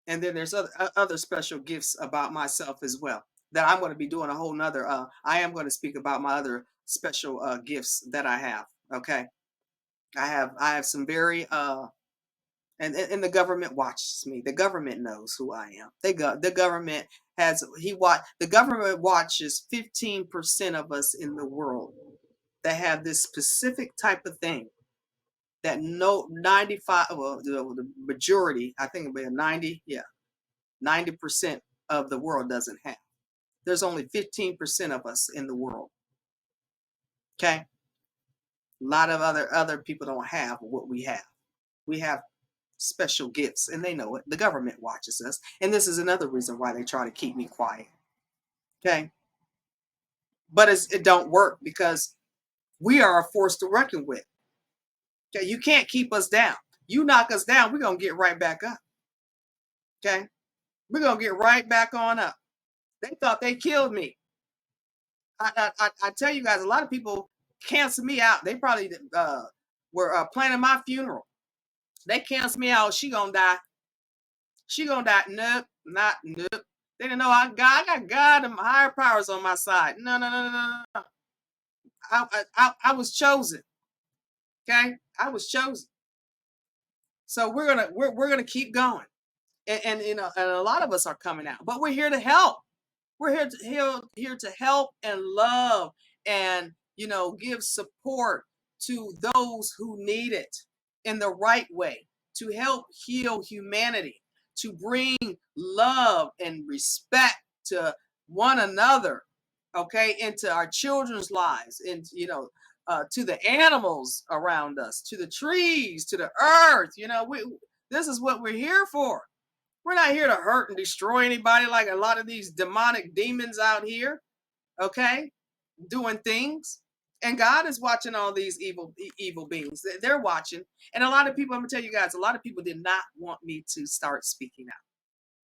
And then there's other special gifts about myself as well that I'm going to be doing a whole nother. I am going to speak about my other special gifts that I have. Okay, I have some very and the government watches me. The government knows who I am. The government the government watches 15% of us in the world that have this specific type of thing that no 95, well, the majority, I think it'll be a 90, yeah, 90% of the world doesn't have. There's only 15% of us in the world. Okay. A lot of other people don't have what we have. We have special gifts and they know it. The government watches us. And this is another reason why they try to keep me quiet. Okay. But it don't work because we are a force to reckon with. Okay. You can't keep us down. You knock us down, we're going to get right back up. Okay. We're going to get right back on up. They thought they killed me. I tell you guys, a lot of people cancel me out. They probably were planning my funeral. They cancel me out. She gonna die. She gonna die. Nope, not nope. They didn't know I got God and higher powers on my side. No, no, no, no, no, no. I was chosen. Okay, I was chosen. So we're gonna keep going, and you know, and a lot of us are coming out, but we're here to help. We're here to help and love and, you know, give support to those who need it in the right way, to help heal humanity, to bring love and respect to one another, okay, into our children's lives, and, you know, to the animals around us, to the trees, to the earth. You know, this is what we're here for. We're not here to hurt and destroy anybody like a lot of these demonic demons out here, okay, doing things. And God is watching all these evil beings. They're watching. And a lot of people, I'm going to tell you guys, a lot of people did not want me to start speaking out.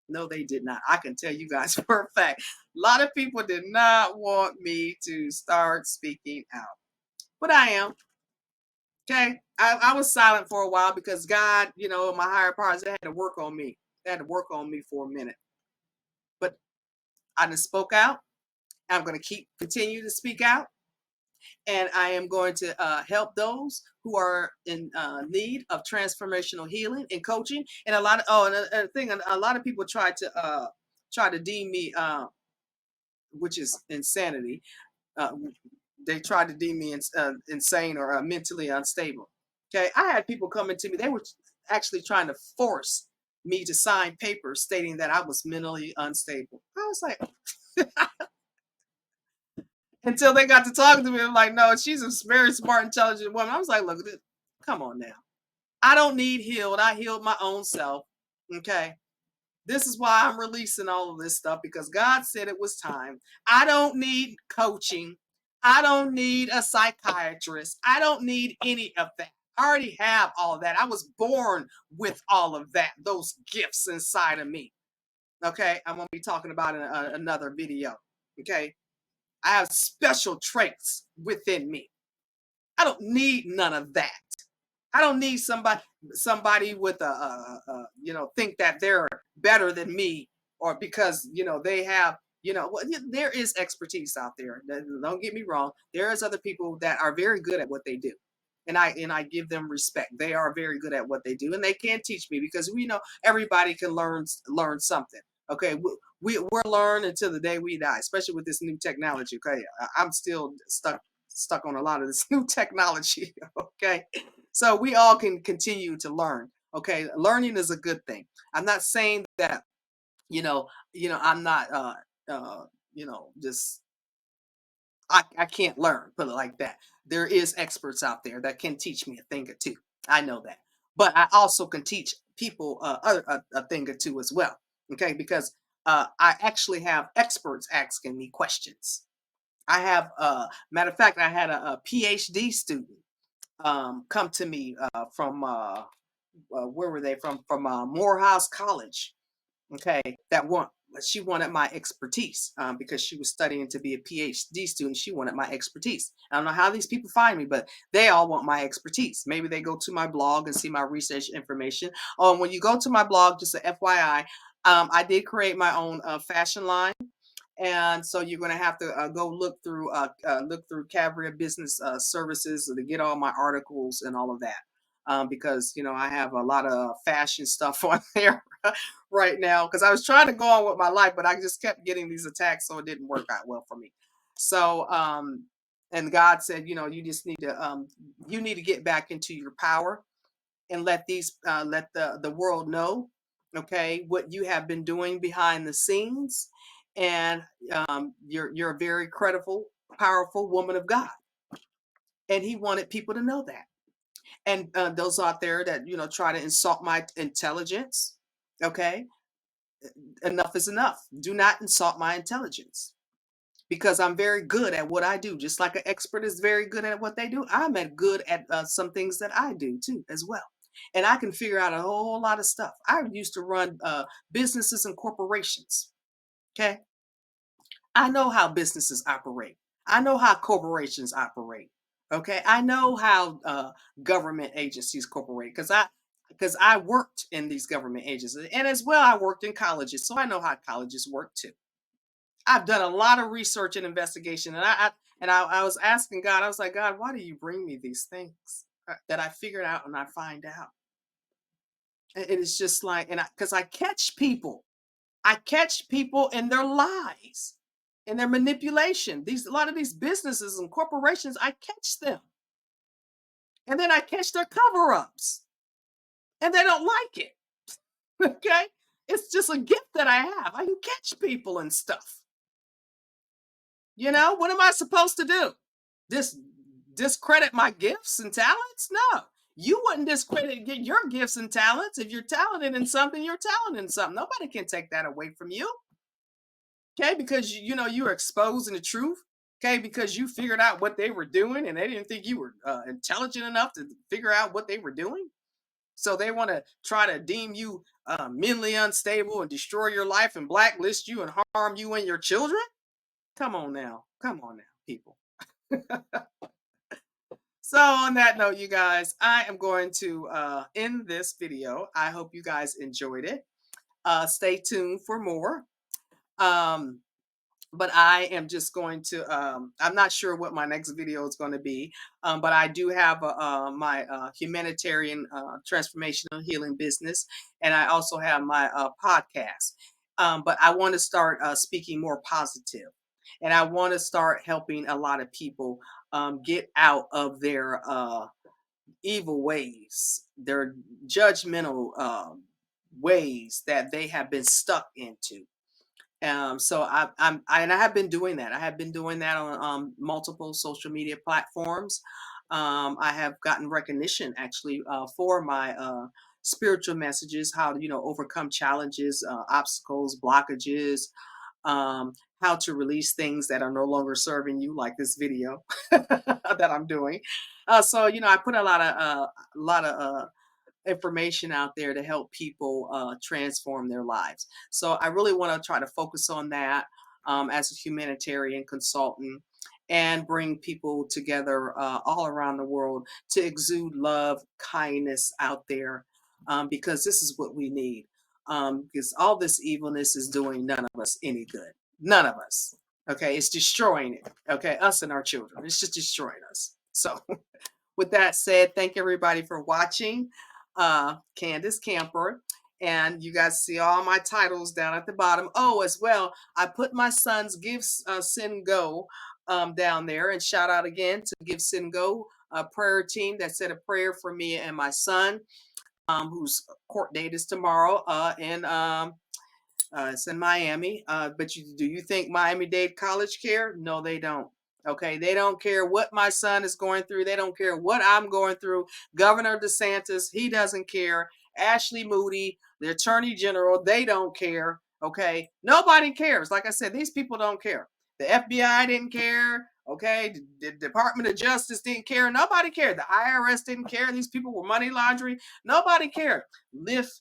No, they did not. I can tell you guys for a fact. A lot of people did not want me to start speaking out. But I am. Okay. I was silent for a while because God, you know, my higher powers, they had to work on me. They had to work on me for a minute. But I just spoke out. I'm going to continue to speak out, and I am going to help those who are in need of transformational healing and coaching. And a lot of a lot of people try to deem me, which is insanity. Uh, they try to deem me insane or mentally unstable. Okay. I had people coming to me, they were actually trying to force me to sign papers stating that I was mentally unstable. I was like, until they got to talking to me, I'm like, no, she's a very smart, intelligent woman. I was like, look, come on now. I don't need healed. I healed my own self. Okay. This is why I'm releasing all of this stuff because God said it was time. I don't need coaching. I don't need a psychiatrist. I don't need any of that. I already have all of that. I was born with all of that, those gifts inside of me. Okay. I'm going to be talking about in another video. Okay. I have special traits within me. I don't need none of that. I don't need somebody with think that they're better than me or because they have there is expertise out there. Don't get me wrong. There is other people that are very good at what they do. And I give them respect. They are very good at what they do and they can teach me because we know everybody can learn something. Okay, we're learn until the day we die, especially with this new technology. Okay, I'm still stuck on a lot of this new technology. Okay, so we all can continue to learn. Okay, learning is a good thing. I'm not saying that I'm not uh just I can't learn, put it like that. There is experts out there that can teach me a thing or two. I know that. But I also can teach people a thing or two as well. Okay, because I actually have experts asking me questions. I have matter of fact, I had a PhD student come to me from where were they from Morehouse College. Okay, she wanted my expertise because she was studying to be a PhD student. She wanted my expertise. I don't know how these people find me, but they all want my expertise. Maybe they go to my blog and see my research information. Oh, and when you go to my blog, just a FYI, I did create my own fashion line. And so you're going to have to go look through Cavria Business Services to get all my articles and all of that. Because I have a lot of fashion stuff on there right now. Because I was trying to go on with my life, but I just kept getting these attacks, so it didn't work out well for me. So, and God said, you need to get back into your power and let the world know, okay, what you have been doing behind the scenes, and you're a very credible, powerful woman of God, and He wanted people to know that. And those out there that try to insult my intelligence, okay, enough is enough. Do not insult my intelligence because I'm very good at what I do. Just like an expert is very good at what they do, I'm good at some things that I do too, as well. And I can figure out a whole lot of stuff. I used to run businesses and corporations. Okay. I know how businesses operate. I know how corporations operate. Okay. I know how government agencies corporate because I worked in these government agencies and as well I worked in colleges. So I know how colleges work too. I've done a lot of research and investigation, and I was asking God. I was like, God, why do you bring me these things that I figured out and I find out? And it's just like, and because I catch people in their lies, and their manipulation. A lot of these businesses and corporations, I catch them, and then I catch their cover-ups, and they don't like it. Okay, it's just a gift that I have. I can catch people and stuff. What am I supposed to do? Dis discredit my gifts and talents? No. You wouldn't discredit your gifts and talents. If you're talented in something, you're talented in something. Nobody can take that away from you. Okay, because you're exposing the truth. Okay, because you figured out what they were doing and they didn't think you were intelligent enough to figure out what they were doing. So they want to try to deem you mentally unstable and destroy your life and blacklist you and harm you and your children. Come on now, people. So on that note, you guys, I am going to end this video. I hope you guys enjoyed it. Stay tuned for more. Um, but I am just going to, I'm not sure what my next video is going to be, but I do have my humanitarian transformational healing business, and I also have my podcast. But I want to start speaking more positive, and I want to start helping a lot of people get out of their evil ways, their judgmental ways that they have been stuck into. So and I have been doing that. I have been doing that on multiple social media platforms. I have gotten recognition actually for my spiritual messages, how to overcome challenges, obstacles, blockages, um, how to release things that are no longer serving you, like this video that I'm doing. So I put a lot of information out there to help people transform their lives. So I really want to try to focus on that as a humanitarian consultant and bring people together all around the world to exude love, kindness out there because this is what we need. Because all this evilness is doing none of us any good. None of us. Okay, it's destroying it. Okay, us and our children. It's just destroying us. So with that said, thank everybody for watching. Candace Camper. And you guys see all my titles down at the bottom. Oh, as well, I put my son's Give Send Go down there. And shout out again to Give Send Go, a prayer team that said a prayer for me and my son, whose court date is tomorrow. It's in Miami. But do you think Miami-Dade College care? No, they don't. Okay, they don't care what my son is going through. They don't care what I'm going through. Governor DeSantis, he doesn't care. Ashley Moody, the Attorney General, they don't care. Okay, nobody cares. Like I said, these people don't care. The FBI didn't care. Okay, the Department of Justice didn't care. Nobody cared. The IRS didn't care. These people were money laundering. Nobody cared. Lyft,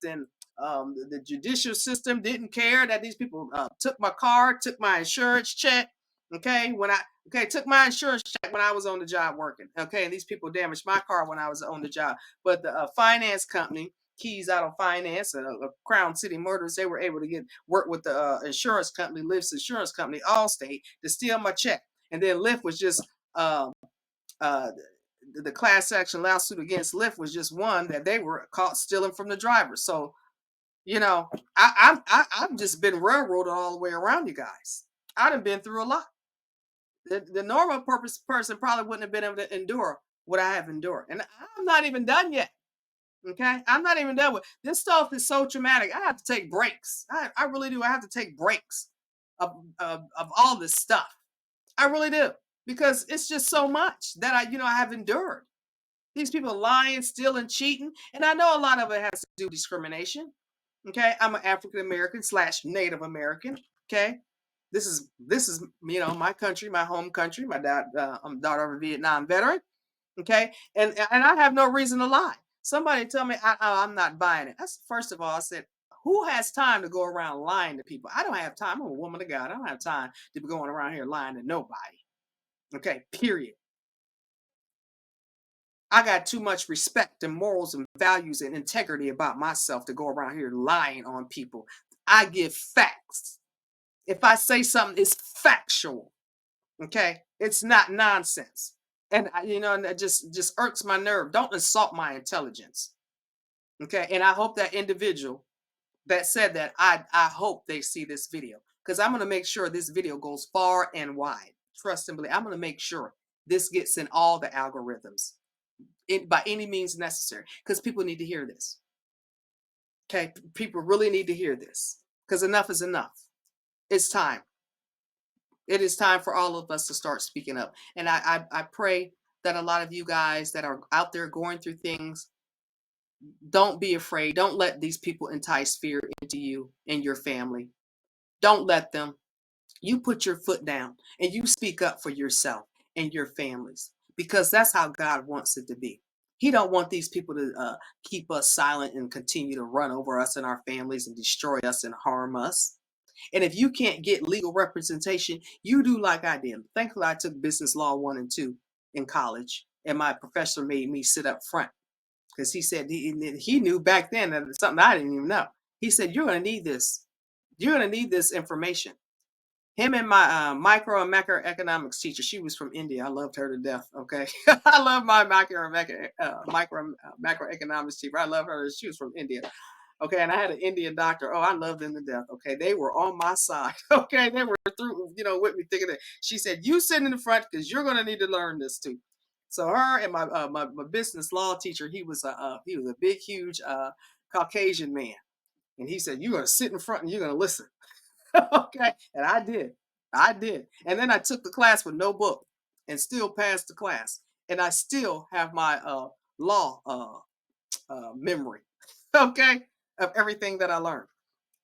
and the judicial system didn't care that these people took my car, took my insurance check. Took my insurance check when I was on the job working. Okay, and these people damaged my car when I was on the job. But the finance company, Keys Auto Finance, Crown City Motors, they were able to work with the insurance company, Lyft's insurance company, Allstate, to steal my check. And then Lyft was just uh, the class action lawsuit against Lyft was just one that they were caught stealing from the driver. So I've just been railroaded all the way around, you guys. I done been through a lot. The normal purpose person probably wouldn't have been able to endure what I have endured, and I'm not even done yet. Okay, I'm not even done with this stuff. Is so traumatic. I have to take breaks. I really do. I have to take breaks of all this stuff. I really do, because it's just so much that I have endured. These people lying, stealing, cheating, and I know a lot of it has to do with discrimination. Okay, I'm an African American slash Native American. Okay, this is my country, my home country. My dad, I'm daughter of a Vietnam veteran. Okay, and I have no reason to lie. Somebody tell me I'm not buying it. That's first of all. I said, who has time to go around lying to people? I don't have time. I'm a woman of God. I don't have time to be going around here lying to nobody. Okay, period. I got too much respect and morals and values and integrity about myself to go around here lying on people. I give facts. If I say something, it's factual. Okay, it's not nonsense. And and that just irks my nerve. Don't insult my intelligence. Okay, and I hope that individual that said that, I hope they see this video, because I'm going to make sure this video goes far and wide. Trust and believe. I'm going to make sure this gets in all the algorithms by any means necessary, because people need to hear this. Okay, people really need to hear this, because enough is enough. It's time. It is time for all of us to start speaking up. And I pray that a lot of you guys that are out there going through things, don't be afraid. Don't let these people entice fear into you and your family. Don't let them. You put your foot down and you speak up for yourself and your families, because that's how God wants it to be. He don't want these people to keep us silent and continue to run over us and our families and destroy us and harm us. And if you can't get legal representation, you do like I did. Thankfully, I took business law 1 and 2 in college, and my professor made me sit up front, because he said he knew back then that it's something I didn't even know. He said, "You're going to need this. You're going to need this information." Him and my micro and macroeconomics teacher, she was from India. I loved her to death. Okay, I love my macroeconomics teacher. I love her. She was from India. Okay, and I had an Indian doctor. Oh, I loved them to death. Okay, they were on my side. Okay, they were through, with me thinking that. She said, "You sit in the front because you're going to need to learn this too." So her and my business law teacher, he was a big, huge Caucasian man, and he said, "You're gonna sit in front and you're gonna listen." Okay, and I did, and then I took the class with no book, and still passed the class, and I still have my law memory, okay, of everything that I learned.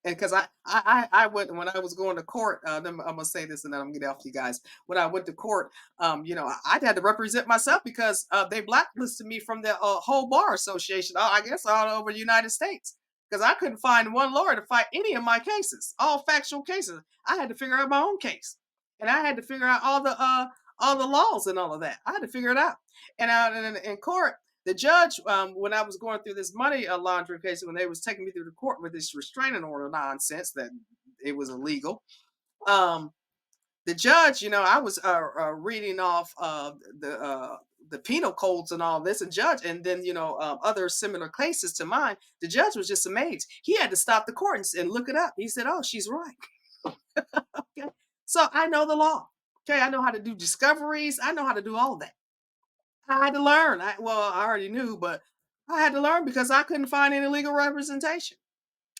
And because I went when I was going to court, I'm gonna say this and then I'm gonna get off you guys. When I went to court, I had to represent myself because they blacklisted me from the whole bar association. I guess all over the United States because I couldn't find one lawyer to fight any of my cases, all factual cases. I had to figure out my own case, and I had to figure out all the laws and all of that. I had to figure it out. And out in court, the judge, when I was going through this money laundering case, when they was taking me through the court with this restraining order nonsense that it was illegal, um, the judge, I was reading off the penal codes and all this, and judge, and then other similar cases to mine. The judge was just amazed. He had to stop the court and look it up. He said, "Oh, she's right." Okay, so I know the law. Okay, I know how to do discoveries. I know how to do all that. I had to learn. I already knew, but I had to learn because I couldn't find any legal representation.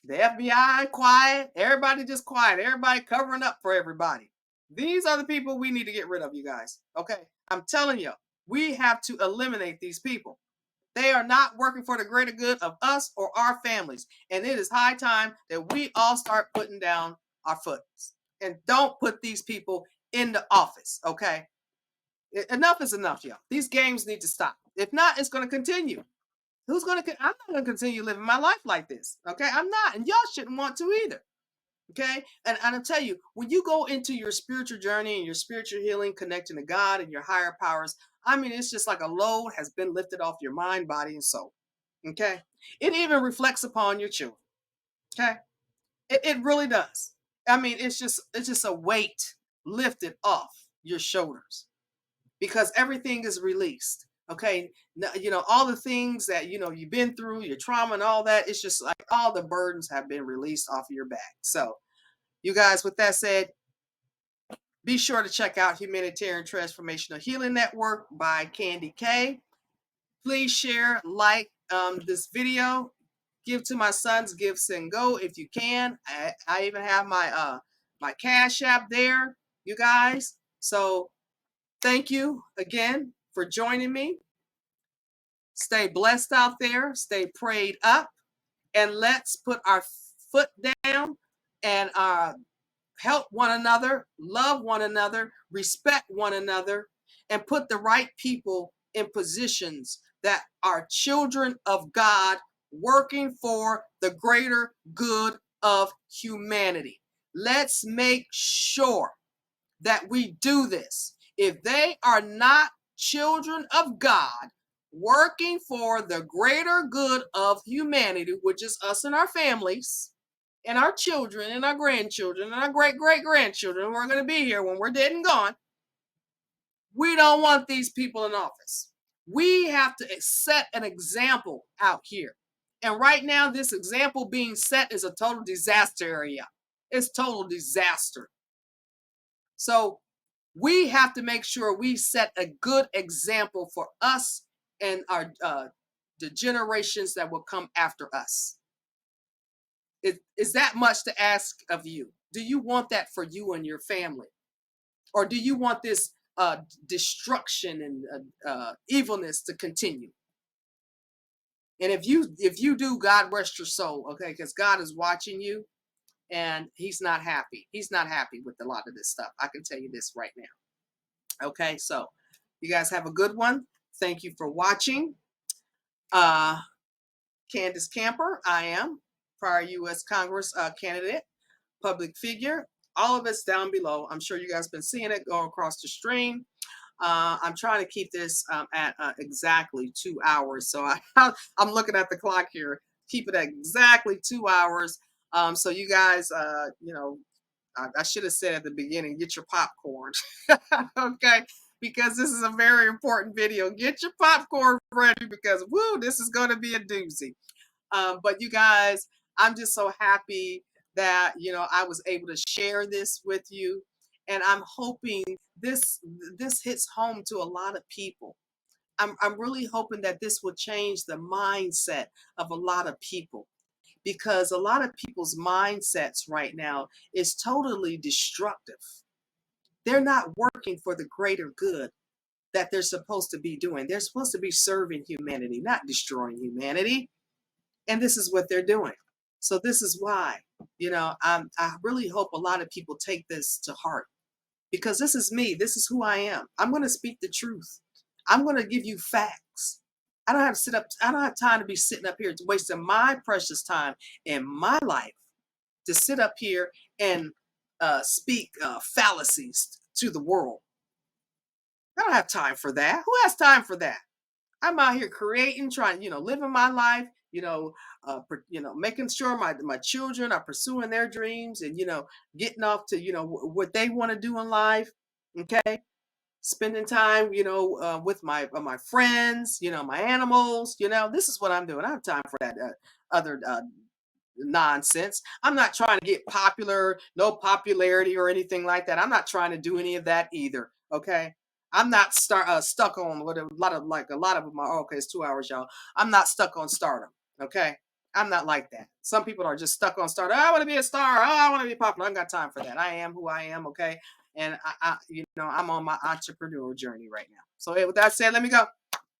The FBI quiet, everybody just quiet, everybody covering up for everybody. These are the people we need to get rid of, you guys. Okay, I'm telling you, we have to eliminate these people. They are not working for the greater good of us or our families, and it is high time that we all start putting down our foots and don't put these people in the office. Okay, enough is enough, y'all. These games need to stop. If not, it's going to continue. I'm not going to continue living my life like this. Okay. I'm not. And y'all shouldn't want to either. Okay. And I'll tell you, when you go into your spiritual journey and your spiritual healing, connecting to God and your higher powers, I mean, it's just like a load has been lifted off your mind, body, and soul. Okay. It even reflects upon your children. Okay. It really does. I mean, it's just a weight lifted off your shoulders because everything is released. Okay, all the things that you've been through, your trauma and all that. It's just like all the burdens have been released off of your back. So, you guys, with that said, be sure to check out Humanitarian Transformational Healing Network by CandyK. Please share, like this video, give to my sons, give, send, go if you can. I even have my Cash App there, you guys. So thank you again for joining me. Stay blessed out there, stay prayed up, and let's put our foot down and help one another, love one another, respect one another, and put the right people in positions that are children of God working for the greater good of humanity. Let's make sure that we do this. If they are not children of God working for the greater good of humanity, which is us and our families, and our children, and our grandchildren, and our great great grandchildren, who are going to be here when we're dead and gone, we don't want these people in office. We have to set an example out here. And right now, this example being set is a total disaster area. It's total disaster. So we have to make sure we set a good example for us and our the generations that will come after us. Is that much to ask of you? Do you want that for you and your family, or do you want this destruction and evilness to continue? And if you do, God rest your soul, okay? Because God is watching you, and He's not happy. He's not happy with a lot of this stuff. I can tell you this right now. Okay, so you guys have a good one. Thank you for watching. Candace Camper, I am prior U.S. Congress candidate, public figure. All of us down below. I'm sure you guys been seeing it go across the stream. I'm trying to keep this at exactly 2 hours. So I'm looking at the clock here. Keep it at exactly 2 hours. So you guys, I should have said at the beginning, get your popcorn. Okay, because this is a very important video. Get your popcorn ready because woo, this is going to be a doozy. But you guys, I'm just so happy that I was able to share this with you, and I'm hoping this hits home to a lot of people. I'm really hoping that this will change the mindset of a lot of people, because a lot of people's mindsets right now is totally destructive. They're not working for the greater good that they're supposed to be doing. They're supposed to be serving humanity, not destroying humanity. And this is what they're doing. So this is why, I really hope a lot of people take this to heart, because this is me. This is who I am. I'm going to speak the truth. I'm going to give you facts. I don't have to sit up. I don't have time to be sitting up here wasting my precious time in my life to sit up here and speak fallacies to the world. I don't have time for that. Who has time for that? I'm out here creating, trying, living my life, making sure my children are pursuing their dreams, and getting off to what they want to do in life. Okay, spending time, with my friends, my animals. This is what I'm doing. I have time for that other nonsense. I'm not trying to get popular, no popularity or anything like that. I'm not trying to do any of that either. Okay. I'm not stuck on what a lot of them are. Okay, it's 2 hours, y'all. I'm not stuck on stardom. Okay. I'm not like that. Some people are just stuck on stardom. I want to be a star. Oh, I want to be popular. I ain't got time for that. I am who I am. Okay. And I'm on my entrepreneurial journey right now. So with that said, let me go.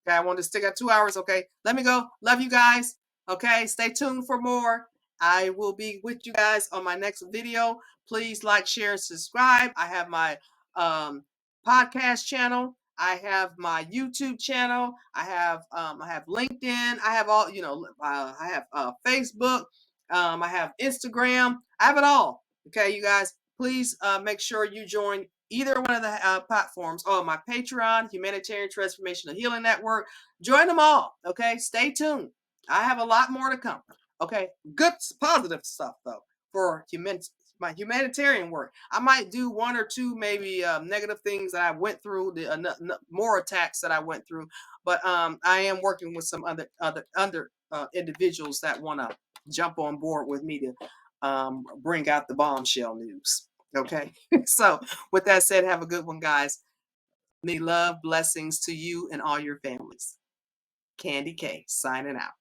Okay, I wanted to stick at 2 hours. Okay, let me go. Love you guys. Okay, stay tuned for more. I will be with you guys on my next video. Please like, share, and subscribe. I have my um, podcast channel. I have my YouTube channel. I have LinkedIn. I have all I have Facebook. I have Instagram. I have it all. Okay, you guys. Please make sure you join either one of the platforms, or my Patreon, Humanitarian Transformational Healing Network. Join them all. Okay, stay tuned. I have a lot more to come. Okay, good, positive stuff though for my humanitarian work. I might do one or two maybe negative things that I went through, more attacks that I went through, but I am working with some other individuals that want to jump on board with me to bring out the bombshell news. Okay, so with that said, have a good one, guys. Many love, blessings to you and all your families. CandyK signing out.